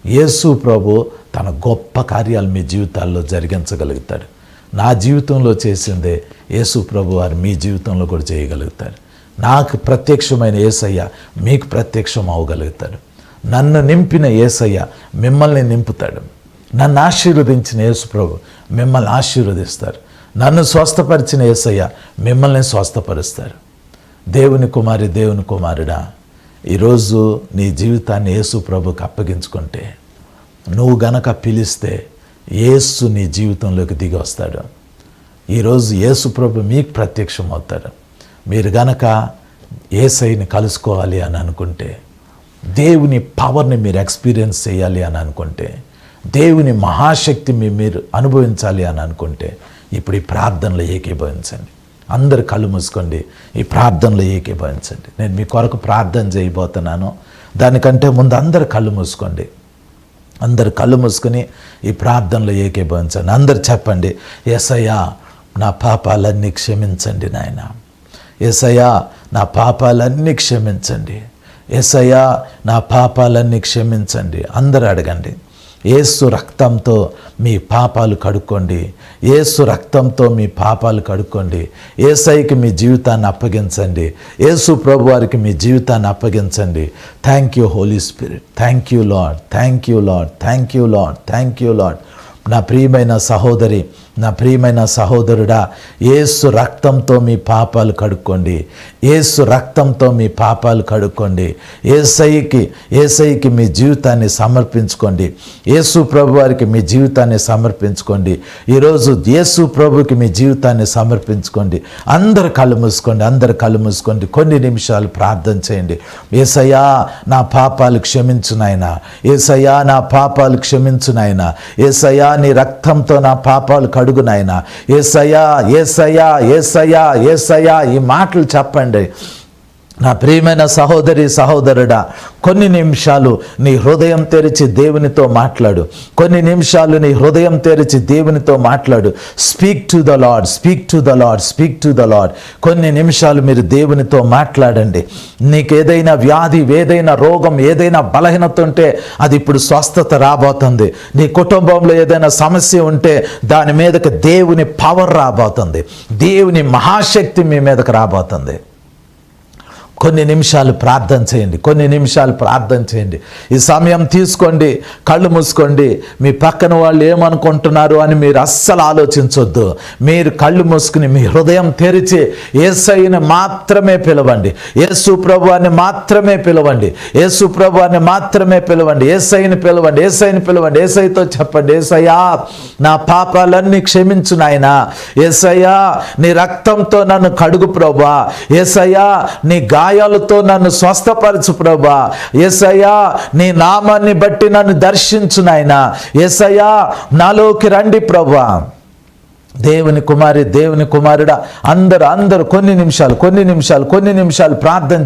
యేసు ప్రభు తన గొప్ప కార్యాలు మీ జీవితాల్లో జరిగించగలుగుతాడు. నా జీవితంలో చేసిందే యేసు ప్రభు వారు మీ జీవితంలో కూడా చేయగలుగుతారు. నాకు ప్రత్యక్షమైన యేసయ్య మీకు ప్రత్యక్షం అవ్వగలుగుతాడు. నన్ను నింపిన యేసయ్య మిమ్మల్ని నింపుతాడు. నన్ను ఆశీర్వదించిన యేసు ప్రభు మిమ్మల్ని ఆశీర్వదిస్తారు. నన్ను స్వస్థపరిచిన యేసయ్య మిమ్మల్ని స్వస్థపరుస్తారు. దేవుని కుమారి, దేవుని కుమారుడా, ఈరోజు నీ జీవితాన్ని యేసు ప్రభుకి అప్పగించుకుంటే, నువ్వు గనక పిలిస్తే యేసు నీ జీవితంలోకి దిగి వస్తాడు. ఈరోజు యేసు ప్రభు మీకు ప్రత్యక్షం అవుతాడు. మీరు గనక యేసయ్యని కలుసుకోవాలి అని అనుకుంటే, దేవుని పవర్ని మీరు ఎక్స్పీరియన్స్ చేయాలి అని అనుకుంటే, దేవుని మహాశక్తి మీరు అనుభవించాలి అని అనుకుంటే, ఇప్పుడు ఈ ప్రార్థనలో ఏకీభవించండి. అందరు కళ్ళు మూసుకోండి, ఈ ప్రార్థనలో ఏకీభవించండి. నేను మీ కొరకు ప్రార్థన చేయబోతున్నాను. దానికంటే ముందు అందరు కళ్ళు మూసుకోండి. అందరు కళ్ళు మూసుకొని ఈ ప్రార్థనలో ఏకీభవించండి. అందరు చెప్పండి, యేసయ్యా నా పాపాలన్నీ క్షమించండి నాయన. యేసయ్యా నా పాపాలన్నీ క్షమించండి. యేసయ్యా నా పాపాలన్నీ క్షమించండి. అందరూ అడగండి. యేసు రక్తంతో మీ పాపాలు కడుక్కోండి. యేసు రక్తంతో మీ పాపాలు కడుక్కోండి. యేసయ్యకి మీ జీవితాన్ని అప్పగించండి. యేసు ప్రభు వారికి మీ జీవితాన్ని అప్పగించండి. Thank you Holy Spirit. Thank you Lord. Thank you Lord. Thank you Lord. Thank you Lord. నా ప్రియమైన సహోదరి, నా ప్రియమైన సహోదరుడా, యేసు రక్తంతో మీ పాపాలు కడుక్కోండి. యేసు రక్తంతో మీ పాపాలు కడుక్కోండి. యేసయ్యకి మీ జీవితాన్ని సమర్పించుకోండి. యేసు ప్రభు వారికి మీ జీవితాన్ని సమర్పించుకోండి. ఈరోజు యేసు ప్రభుకి మీ జీవితాన్ని సమర్పించుకోండి. అందరు కళ్ళు మూసుకోండి. కొన్ని నిమిషాలు ప్రార్థన చేయండి. యేసయ్యా నా పాపాలు క్షమించు నాయనా. యేసయ్యా నా పాపాలు క్షమించు నాయనా. యేసయ్యా నీ రక్తంతో నా పాపాలు కడుగు నాయనా. యేసయ్యా యేసయ్యా యేసయ్యా యేసయ్యా ఈ మాటలు చెప్పండి. నా ప్రియమైన సహోదరి, సహోదరుడా, కొన్ని నిమిషాలు నీ హృదయం తెరిచి దేవునితో మాట్లాడు. కొన్ని నిమిషాలు నీ హృదయం తెరిచి దేవునితో మాట్లాడు. Speak to the lord, speak to the lord, speak to the lord. కొన్ని నిమిషాలు మీరు దేవునితో మాట్లాడండి. నీకు ఏదైనా వ్యాధి, ఏదైనా రోగం, ఏదైనా బలహీనత ఉంటే అది ఇప్పుడు స్వస్థత రాబోతుంది. నీ కుటుంబంలో ఏదైనా సమస్య ఉంటే దాని మీదకి దేవుని పవర్ రాబోతుంది. దేవుని మహాశక్తి మీ మీదకి రాబోతుంది. కొన్ని నిమిషాలు ప్రార్థన చేయండి. ఈ సమయం తీసుకోండి, కళ్ళు మూసుకోండి. మీ పక్కన వాళ్ళు ఏమనుకుంటున్నారు అని మీరు అస్సలు ఆలోచించొద్దు. మీరు కళ్ళు మూసుకుని మీ హృదయం తెరిచి యేసయ్యని మాత్రమే పిలవండి. యేసు ప్రభువాన్ని మాత్రమే పిలవండి. యేసయ్యని పిలవండి. యేసయ్యతో చెప్పండి, యేసయ్యా నా పాపాలన్నీ క్షమించు నాయనా. యేసయ్యా నీ రక్తంతో నన్ను కడుగు ప్రభువా. యేసయ్యా నీ గాయాలతో నన్ను స్వస్థపరచు ప్రభువా. యేసయ్యా నీ నామాన్ని బట్టి నన్ను దర్శించు నాయనా. యేసయ్యా నాలోకి రండి ప్రభువా. దేవుని కుమారి, దేవుని కుమారుడా, అందరూ కొన్ని నిమిషాలు ప్రార్థన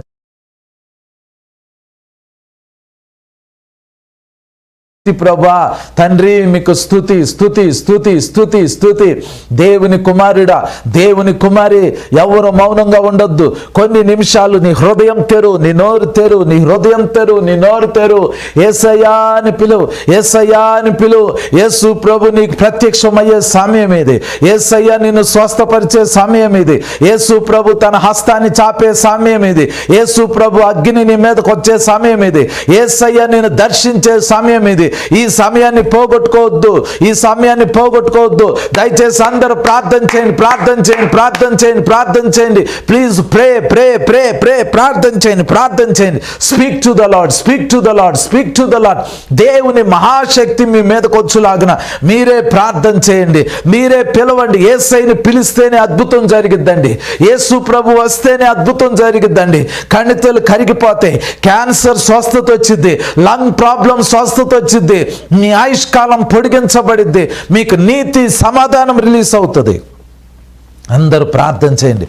ప్రభా. తండ్రి మీకు స్తుతి. దేవుని కుమారుడా, దేవుని కుమారి, ఎవరు మౌనంగా ఉండొద్దు. కొన్ని నిమిషాలు నీ హృదయం తెరు, నీ నోరు తెరు. యేసయ్యా అని పిలువు. యేసు ప్రభు నీకు ప్రత్యక్షమయ్యే సమయం ఇది. యేసయ్యా నిన్ను స్వస్థపరిచే సమయం ఇది. యేసు ప్రభు తన హస్తాన్ని చాపే సమయం ఇది. యేసు ప్రభు అగ్ని నీ మీదకి వచ్చే సమయం ఇది. యేసయ్యా నిన్ను దర్శించే సమయం ఇది. ఈ సమయాన్ని పోగొట్టుకోవద్దు. దయచేసి అందరూ ప్రార్థన చేయండి. Please pray. ప్రార్థన చేయండి. Speak to the lord. దేవుని మహాశక్తి మీ మీదకి వచ్చులాగున మీరే ప్రార్థన చేయండి. మీరే పిలవండి. యేసయ్యని పిలిస్తేనే అద్భుతం జరిగిద్దండి. యేసు ప్రభు వస్తేనే అద్భుతం జరిగిద్దండి. కణితలు కరిగిపోతాయి. క్యాన్సర్ స్వస్థత వచ్చింది. లంగ్ ప్రాబ్లం స్వస్థత వచ్చింది. మీ ఆయుష్కాలం పొడిగించబడిద్ది. మీకు నీతి, సమాధానం రిలీజ్ అవుతుంది. అందరూ ప్రార్థన చేయండి.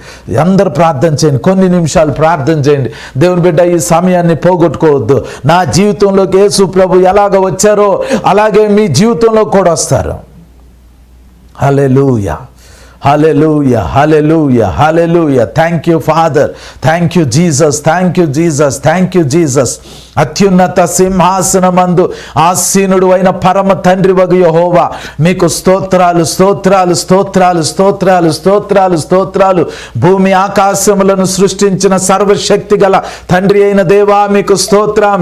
కొన్ని నిమిషాలు ప్రార్థన చేయండి. దేవుని బిడ్డ, ఈ సమయాన్ని పోగొట్టుకోవద్దు. నా జీవితంలోకి యేసు ప్రభు ఎలాగ వచ్చారో అలాగే మీ జీవితంలో కూడా వస్తారు. Hallelujah. Thank you Father. Thank you Jesus. అత్యున్నత సింహాసనమందు ఆసీనుడు అయిన పరమ తండ్రి వగు యెహోవా మీకు స్తోత్రాలు. భూమి ఆకాశములను సృష్టించిన సర్వశక్తి గల తండ్రి అయిన దేవా మీకు స్తోత్రం.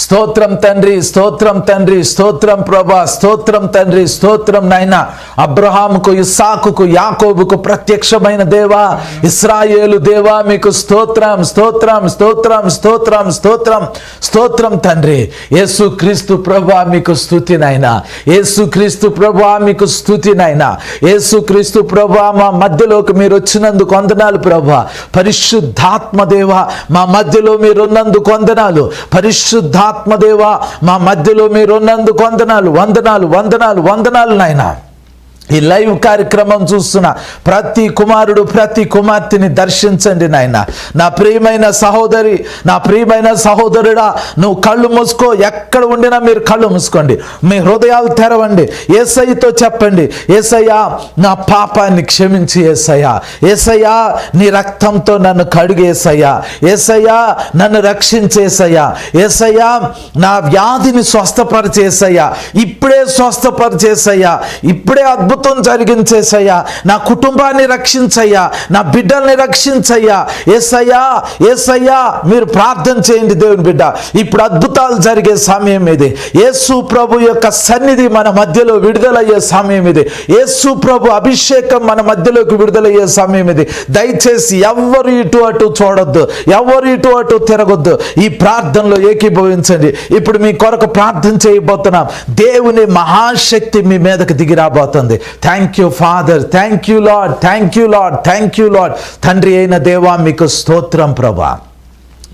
స్తోత్రం తండ్రి, స్తోత్రం ప్రభా, స్తోత్రం తండ్రి, స్తోత్రం నాయనా. అబ్రహాముకు, ఇస్సాకుకు, యాకోబుకు ప్రత్యక్షమైన దేవా, ఇశ్రాయేలు దేవా మీకు స్తోత్రం తండ్రి. యేసుక్రీస్తు ప్రభువా మీకు స్తుతి నాయనా. యేసుక్రీస్తు ప్రభువా మా మధ్యలోకి మీరు వచ్చినందుకు వందనాలు ప్రభువా. పరిశుద్ధాత్మ దేవా మా మధ్యలో మీరున్నందుకు వందనాలు. పరిశుద్ధాత్మదేవా మా మధ్యలో మీరున్నందుకు వందనాలు నాయనా. ఈ లైవ్ కార్యక్రమం చూస్తున్న ప్రతి కుమారుడు, ప్రతి కుమార్తెని దర్శించండి నాయన. నా ప్రియమైన సహోదరి, నా ప్రియమైన సహోదరుడా, నువ్వు కళ్ళు మూసుకో. ఎక్కడ ఉండినా మీరు కళ్ళు మూసుకోండి. మీ హృదయాలు తెరవండి. యేసయ్యతో చెప్పండి, యేసయ్యా నా పాపాన్ని క్షమించి యేసయ్యా. యేసయ్యా నీ రక్తంతో నన్ను కడుగు యేసయ్యా. యేసయ్యా నన్ను రక్షించేసయ్యా. యేసయ్యా నా వ్యాధిని స్వస్థపరిచేసయ్యా. ఇప్పుడే స్వస్థపరిచేసయ్యా. ఇప్పుడే అద్భుతం అద్భుతం జరిగించేసయ్యా, నా కుటుంబాన్ని రక్షించయ్యా, నా బిడ్డల్ని రక్షించయ్యా. యేసయ్యా యేసయ్యా మీరు ప్రార్థన చేయండి దేవుని బిడ్డ. ఇప్పుడు అద్భుతాలు జరిగే సమయం ఇది. యేసు ప్రభు యొక్క సన్నిధి మన మధ్యలో విడుదలయ్యే సమయం ఇది. యేసు ప్రభు అభిషేకం మన మధ్యలోకి విడుదలయ్యే సమయం ఇది. దయచేసి ఎవ్వరు ఇటు అటు చూడొద్దు, ఎవరు ఇటు అటు తిరగొద్దు. ఈ ప్రార్థనలో ఏకీభవించండి. ఇప్పుడు మీ కొరకు ప్రార్థన చేయబోతున్నాం. దేవుని మహాశక్తి మీ మీదకి దిగి రాబోతుంది. Thank you Father, thank you Lord, thank you Lord, thank you lord. తండ్రి అయిన దేవా మీకు స్తోత్రం ప్రభా.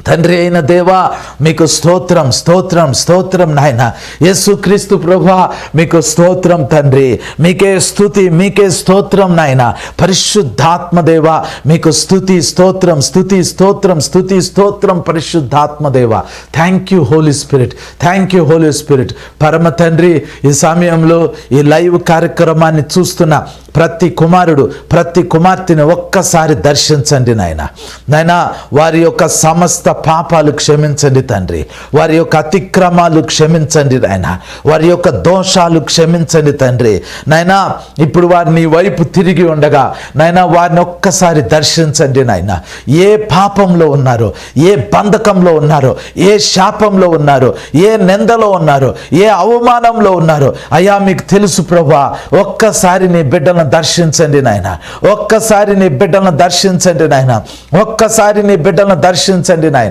తండ్రి అయిన దేవా మీకు స్తోత్రం, స్తోత్రం, స్తోత్రం నాయన. యేసుక్రీస్తు ప్రభువా మీకు స్తోత్రం తండ్రి. మీకే స్తుతి, మీకే స్తోత్రం నాయన. పరిశుద్ధాత్మ దేవా మీకు స్తుతి, స్తోత్రం, స్తుతి, స్తోత్రం, స్తుతి, స్తోత్రం పరిశుద్ధాత్మ దేవా. Thank you Holy Spirit, thank you Holy Spirit. పరమ తండ్రి, ఈ సమయంలో ఈ లైవ్ కార్యక్రమాన్ని చూస్తున్న ప్రతి కుమారుడు, ప్రతి కుమార్తెని ఒక్కసారి దర్శించండి నాయన. నాయన వారి యొక్క సమస్త పాపాలు క్షమించండి తండ్రి. వారి యొక్క అతిక్రమాలు క్షమించండి నాయన. వారి యొక్క దోషాలు క్షమించండి తండ్రి. నాయన ఇప్పుడు వారు నీ వైపు తిరిగి ఉండగా నాయన వారిని ఒక్కసారి దర్శించండి నాయన. ఏ పాపంలో ఉన్నారో, ఏ బంధకంలో ఉన్నారో, ఏ శాపంలో ఉన్నారో, ఏ నిందలో ఉన్నారో, ఏ అవమానంలో ఉన్నారో అయ్యా మీకు తెలుసు ప్రభువా. ఒక్కసారి నీ బిడ్డలను దర్శించండి నాయన. ఒక్కసారి నీ బిడ్డలను దర్శించండి నాయన. ఒక్కసారి నీ బిడ్డలను దర్శించండి నాయన.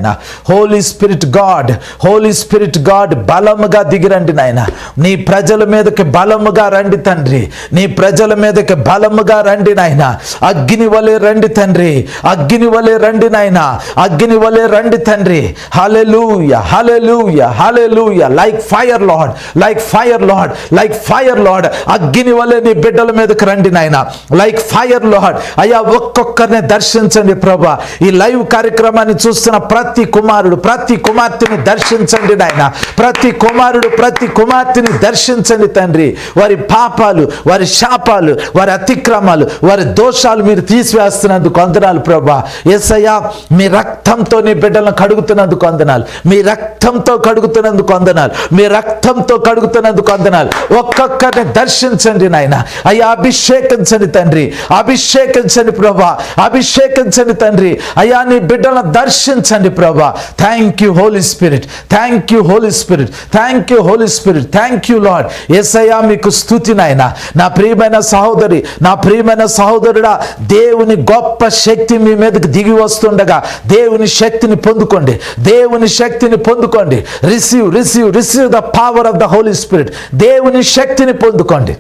Holy Spirit God, Holy Spirit God బలముగా దిగిరండి నాయన. నీ ప్రజల మీదకి బలముగా రండి తండ్రి. నీ ప్రజల మీదకి బలముగా రండి నాయన. అగ్ని వలె రండి తండ్రి, అగ్ని వలె రండి నాయన, అగ్ని వలె రండి తండ్రి. Hallelujah, hallelujah, hallelujah. Like fire Lord, like fire Lord, like fire Lord. అగ్ని వలె నీ బిడ్డల మీదకి రండి నాయన. Like fire Lord. అయ్యా ఒక్కొక్కరిని దర్శించండి ప్రభా. ఈ లైవ్ కార్యక్రమాన్ని చూస్తున్న ప్రతి కుమారుడు, ప్రతి కుమార్తెని దర్శించండి నాయన. ప్రతి కుమారుడు, ప్రతి కుమార్తెని దర్శించండి తండ్రి. వారి పాపాలు, వారి శాపాలు, వారి అతిక్రమాలు, వారి దోషాలు మీరు తీసివేస్తున్నందుకు వందనాలు ప్రభా. యేసయ్యా మీ రక్తంతో నీ బిడ్డలను కడుగుతున్నందుకు వందనాలు. మీ రక్తంతో కడుగుతున్నందుకు వందనాలు. మీ రక్తంతో కడుగుతున్నందుకు వందనాలు. ఒక్కొక్కరిని దర్శించండి నాయన. అయ్యా అభిషేకించండి తండ్రి, అభిషేకించండి ప్రభా, అభిషేకించండి తండ్రి. అయ్యా నీ బిడ్డలను దర్శించండి ప్రభా. Thank you Holy Spirit, thank you Holy Spirit, thank you Holy Spirit, thank you Lord. Yesayya మీకు స్తుతి నాయన. నా ప్రియమైన సహోదరి, నా ప్రియమైన సహోదరుడా, దేవుని గొప్ప శక్తి మీ మీదకి దిగి వస్తుండగా దేవుని శక్తిని పొందుకోండి, దేవుని శక్తిని పొందుకోండి. Receive, receive, receive the power of the Holy Spirit. దేవుని శక్తిని పొందుకోండి.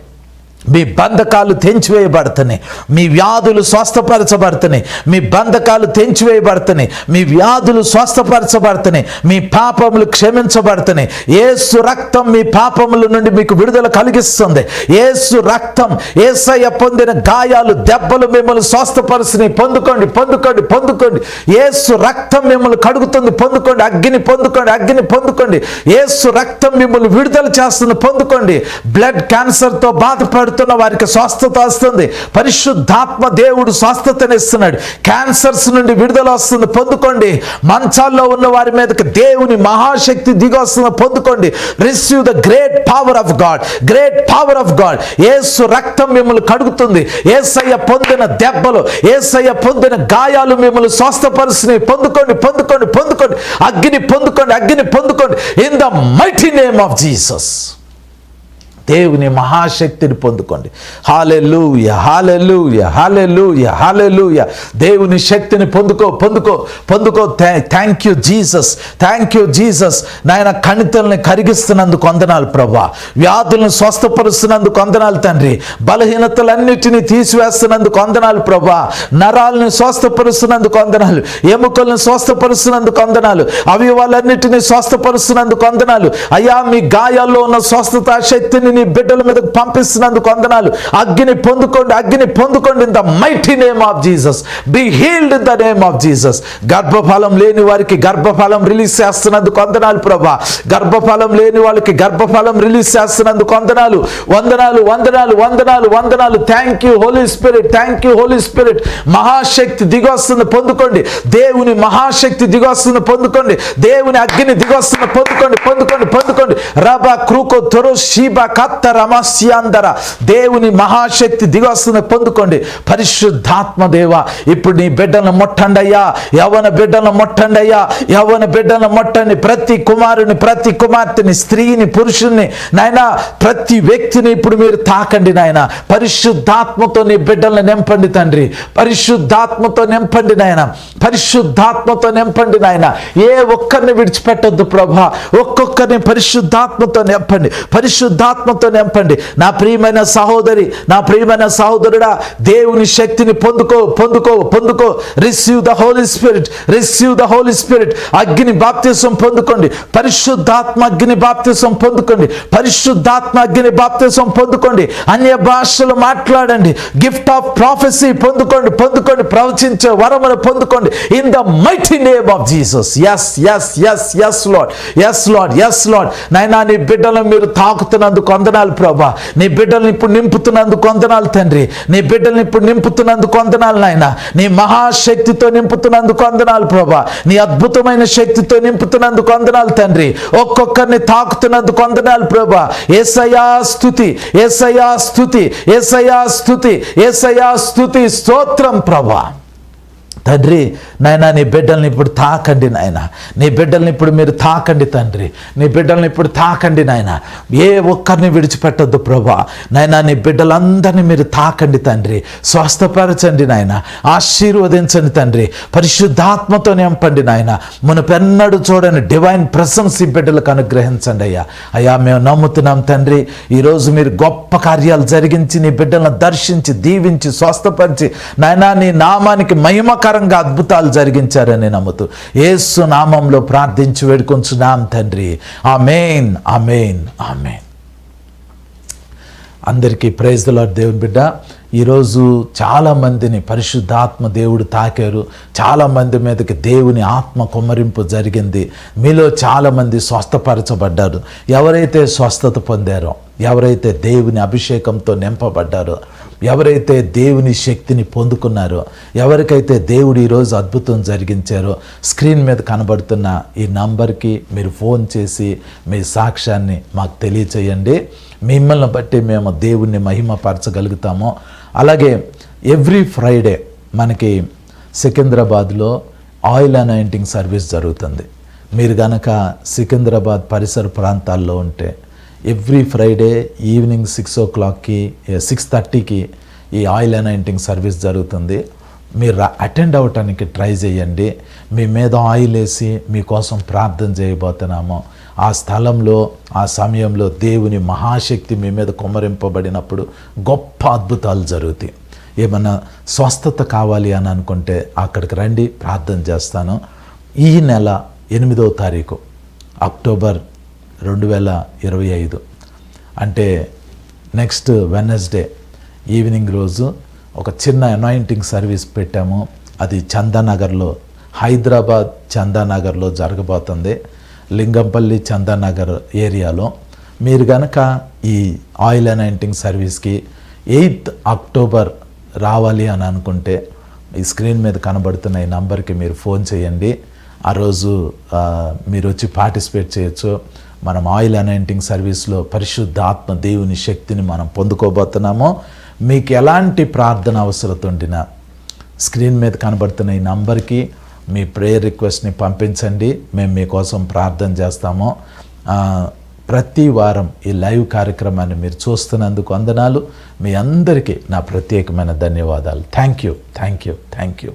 మీ బంధకాలు తెంచివేయబడుతున్నాయి, మీ వ్యాధులు స్వస్థపరచబడుతున్నాయి, మీ బంధకాలు తెంచివేయబడుతున్నాయి, మీ వ్యాధులు స్వస్థపరచబడుతున్నాయి, మీ పాపములు క్షమించబడుతున్నాయి. యేసు రక్తం మీ పాపముల నుండి మీకు విడుదల కలిగిస్తుంది. యేసు రక్తం, యేసయ్య పొందిన గాయాలు, దెబ్బలు మిమ్మల్ని స్వస్థపరుస్తున్నాయి. పొందుకోండి, పొందుకోండి, పొందుకోండి. యేసు రక్తం మిమ్మల్ని కడుగుతుంది. పొందుకోండి. అగ్ని పొందుకోండి, అగ్ని పొందుకోండి. యేసు రక్తం మిమ్మల్ని విడుదల చేస్తుంది. పొందుకోండి. బ్లడ్ క్యాన్సర్తో బాధపడుతున్న వారికి స్వస్థత వస్తుంది. పరిశుద్ధాత్మ దేవుడు స్వస్థతనిస్తున్నాడు. క్యాన్సర్స్ నుండి విడుదల వస్తుంది. పొందుకోండి. మంచాల్లో ఉన్న వారి మీదకి దేవుని మహాశక్తి దిగొస్తుంది. పొందుకోండి. Receive the great power of God, great power of God. Yesu రక్తం మిమ్మల్ని కడుగుతుంది. యేసయ్య పొందిన దెబ్బలు, యేసయ్య పొందిన గాయాలు మిమ్మల్ని స్వస్థపరుస్తున్నాయి. పొందుకోండి, పొందుకోండి, పొందుకోండి. అగ్ని పొందుకోండి, అగ్ని పొందుకోండి. In the mighty name of Jesus. దేవుని మహాశక్తిని పొందుకోండి. హల్లెలూయా, హల్లెలూయా, హల్లెలూయా, హల్లెలూయా. దేవుని శక్తిని పొందుకో, పొందుకో, పొందుకో. Thank you Jesus, thank you Jesus. నాయన కణితల్ని కరిగిస్తున్నందుకు వందనాలు ప్రభా. వ్యాధులను స్వస్థపరుస్తున్నందుకు వందనాలు తండ్రి. బలహీనతలన్నిటినీ తీసివేస్తున్నందుకు వందనాలు ప్రభా. నరాలను స్వస్థపరుస్తున్నందుకు వందనాలు. ఎముకలను స్వస్థపరుస్తున్నందుకు వందనాలు. అవయవాలన్నిటినీ స్వస్థపరుస్తున్నందుకు వందనాలు. అయ్యా మీ గాయాల్లో ఉన్న స్వస్థత శక్తిని నీ బిడ్డల మీద పంపిస్తున్నందుకు వందనాలు. అగ్ని పొందుకోండి, అగ్ని పొందుకోండి. In the mighty name of Jesus. Be healed in the name of Jesus. గర్భఫలం లేని వారికి గర్భఫలం రిలీజ్ చేస్తున్నందుకు వందనాలు ప్రభా. గర్భఫలం లేని వాళ్ళకి గర్భఫలం రిలీజ్ చేస్తున్నందుకు వందనాలు, వందనాలు, వందనాలు, వందనాలు, వందనాలు. Thank you Holy Spirit, thank you Holy Spirit. మహాశక్తి దిగొస్తుంది. పొందుకోండి. దేవుని మహాశక్తి దిగొస్తుంది. పొందుకోండి. దేవుని అగ్ని దిగొస్తుంది. పొందుకోండి, పొందుకోండి, పొందుకోండి. రబా క్రూకో తొరో షీబా కత్త రమస్యాందర దేవుని మహాశక్తి దిగొస్తుంది, పొందుకోండి. పరిశుద్ధాత్మ దేవ, ఇప్పుడు నీ బిడ్డలను ముట్టండి అయ్యా, యవ్వన బిడ్డలను ముట్టండి అయ్యా, యవ్వన బిడ్డలను ముట్టండి. ప్రతి కుమారుని, ప్రతి కుమార్తెని, స్త్రీని, పురుషుల్ని నాయనా, ప్రతి వ్యక్తిని ఇప్పుడు మీరు తాకండి నాయన. పరిశుద్ధాత్మతో నీ బిడ్డలను నింపండి తండ్రి, పరిశుద్ధాత్మతో నింపండి నాయన, పరిశుద్ధాత్మతో నింపండి నాయన. ఏ ఒక్కరిని విడిచిపెట్టొద్దు ప్రభా, ఒక్కొక్కరిని పరిశుద్ధాత్మతో నింపండి, పరిశుద్ధాత్మతో నింపండి. నా ప్రియమైన సహోదరి, నా ప్రియమైన సహోదరుడా, దేవుని శక్తిని పొందుకో, పొందుకో, పొందుకో. Receive the Holy Spirit, receive the Holy Spirit. అగ్ని బాప్తిసం పొందుకోండి, పరిశుద్ధాత్మ అగ్ని బాప్తిసం పొందుకోండి, పరిశుద్ధాత్మ అగ్ని బాప్తిసం పొందుకోండి. అన్య భాషలు మాట్లాడండి, గిఫ్ట్ ఆఫ్ ప్రాఫెసీ పొందుకోండి, పొందుకోండి. ప్రవచించే వరమును పొందుకోండి in the mighty name of Jesus. Yes yes yes yes Lord, yes Lord, yes Lord. నాయనా, నీ బిడ్డలను మీరు తాకుతున్నందుకు వందనాలు ప్రభా, నీ బిడ్డలను ఇప్పుడు నింపుతున్నందుకు వందనాలు తండ్రి, నీ బిడ్డలను ఇప్పుడు నింపుతున్నందుకు వందనాలు నాయన, నీ మహాశక్తితో నింపుతున్నందుకు వందనాలు ప్రభా, నీ అద్భుతమైన శక్తితో నింపుతున్నందుకు వందనాలు తండ్రి, ఒక్కొక్కరిని తాకుతున్నందుకు వందనాలు ప్రభా. యేసయ్యా స్తుతి, యేసయ్యా స్తుతి, యేసయ్యా స్తుతి, యేసయ్యా స్తుతి, స్తోత్రం ప్రభా. తండ్రి నాయన, నీ బిడ్డల్ని ఇప్పుడు తాకండి నాయన, నీ బిడ్డల్ని ఇప్పుడు మీరు తాకండి తండ్రి, నీ బిడ్డల్ని ఇప్పుడు తాకండి నాయన. ఏ ఒక్కరిని విడిచిపెట్టొద్దు ప్రభా నాయన, నీ బిడ్డలందరినీ మీరు తాకండి తండ్రి, స్వస్థపరచండి నాయన, ఆశీర్వదించండి తండ్రి, పరిశుద్ధాత్మతో నింపండి నాయన. మునుపెన్నడూ చూడని డివైన్ ప్రెసెన్స్ ఈ బిడ్డలకు అనుగ్రహించండి అయ్యా. అయ్యా, మేము నమ్ముతున్నాం తండ్రి, ఈరోజు మీరు గొప్ప కార్యాలు జరిగించి నీ బిడ్డలను దర్శించి దీవించి స్వస్థపరిచి నాయన, నీ నామానికి మహిమకరంగా అద్భుతాలు జరిగించారని నమ్ముతూ యేసు నామంలో ప్రార్థించి వేడుకొంచున్నాం తండ్రి. ఆమేన్, ఆమేన్, ఆమేన్. అందరికీ ప్రైజ్ ది లార్డ్. దేవుని బిడ్డ, ఈరోజు చాలామందిని పరిశుద్ధాత్మ దేవుడు తాకారు, చాలామంది మీదకి దేవుని ఆత్మ కుమ్మరింపు జరిగింది, మీలో చాలామంది స్వస్థపరచబడ్డారు. ఎవరైతే స్వస్థత పొందారో, ఎవరైతే దేవుని అభిషేకంతో నింపబడ్డారో, ఎవరైతే దేవుని శక్తిని పొందుకున్నారో, ఎవరికైతే దేవుడు ఈరోజు అద్భుతం జరిగించారో, స్క్రీన్ మీద కనబడుతున్న ఈ నంబర్కి మీరు ఫోన్ చేసి మీ సాక్ష్యాన్ని మాకు తెలియచేయండి. మిమ్మల్ని బట్టి మేము దేవుణ్ణి మహిమపరచగలుగుతాము. అలాగే ఎవ్రీ ఫ్రైడే మనకి సికింద్రాబాద్లో ఆయిల్ అనాయింటింగ్ సర్వీస్ జరుగుతుంది. మీరు గనక సికింద్రాబాద్ పరిసర ప్రాంతాల్లో ఉంటే ఎవ్రీ ఫ్రైడే ఈవినింగ్ 6:30కి ఈ ఆయిల్ అనాయింటింగ్ సర్వీస్ జరుగుతుంది. మీరు అటెండ్ అవ్వటానికి ట్రై చేయండి. మీ మీద ఆయిల్ వేసి మీకోసం ప్రార్థన చేయబోతున్నాము. ఆ స్థలంలో, ఆ సమయంలో దేవుని మహాశక్తి మీ మీద కుమ్మరింపబడినప్పుడు గొప్ప అద్భుతాలు జరుగుతాయి. ఏమన్నా స్వస్థత కావాలి అని అనుకుంటే అక్కడికి రండి, ప్రార్థన చేస్తాను. ఈ నెల 8వ తారీఖు అక్టోబర్ 2025 అంటే నెక్స్ట్ వెడ్నెస్డే ఈవినింగ్ రోజు ఒక చిన్న అనాయింటింగ్ సర్వీస్ పెట్టాము. అది చందానగర్లో, హైదరాబాద్ చందానగర్లో జరగబోతుంది. లింగంపల్లి చందానగర్ ఏరియాలో. మీరు కనుక ఈ ఆయిల్ అనాయింటింగ్ సర్వీస్కి 8th అక్టోబర్ రావాలి అని అనుకుంటే ఈ స్క్రీన్ మీద కనబడుతున్న ఈ నంబర్కి మీరు ఫోన్ చేయండి. ఆ రోజు మీరు వచ్చి పార్టిసిపేట్ చేయొచ్చు. మనం ఆయిల్ అనాయింటింగ్ సర్వీస్లో పరిశుద్ధ ఆత్మ దేవుని శక్తిని మనం పొందుకోబోతున్నాము. మీకు ఎలాంటి ప్రార్థన అవసరత ఉండినా స్క్రీన్ మీద కనబడుతున్న ఈ నంబర్కి మీ ప్రేయర్ రిక్వెస్ట్ని పంపించండి. మేము మీకోసం ప్రార్థన చేస్తాము. ప్రతి వారం ఈ లైవ్ కార్యక్రమాన్ని మీరు చూస్తున్నందుకు వందనాలు. మీ అందరికీ నా ప్రత్యేకమైన ధన్యవాదాలు. Thank you, thank you, thank you.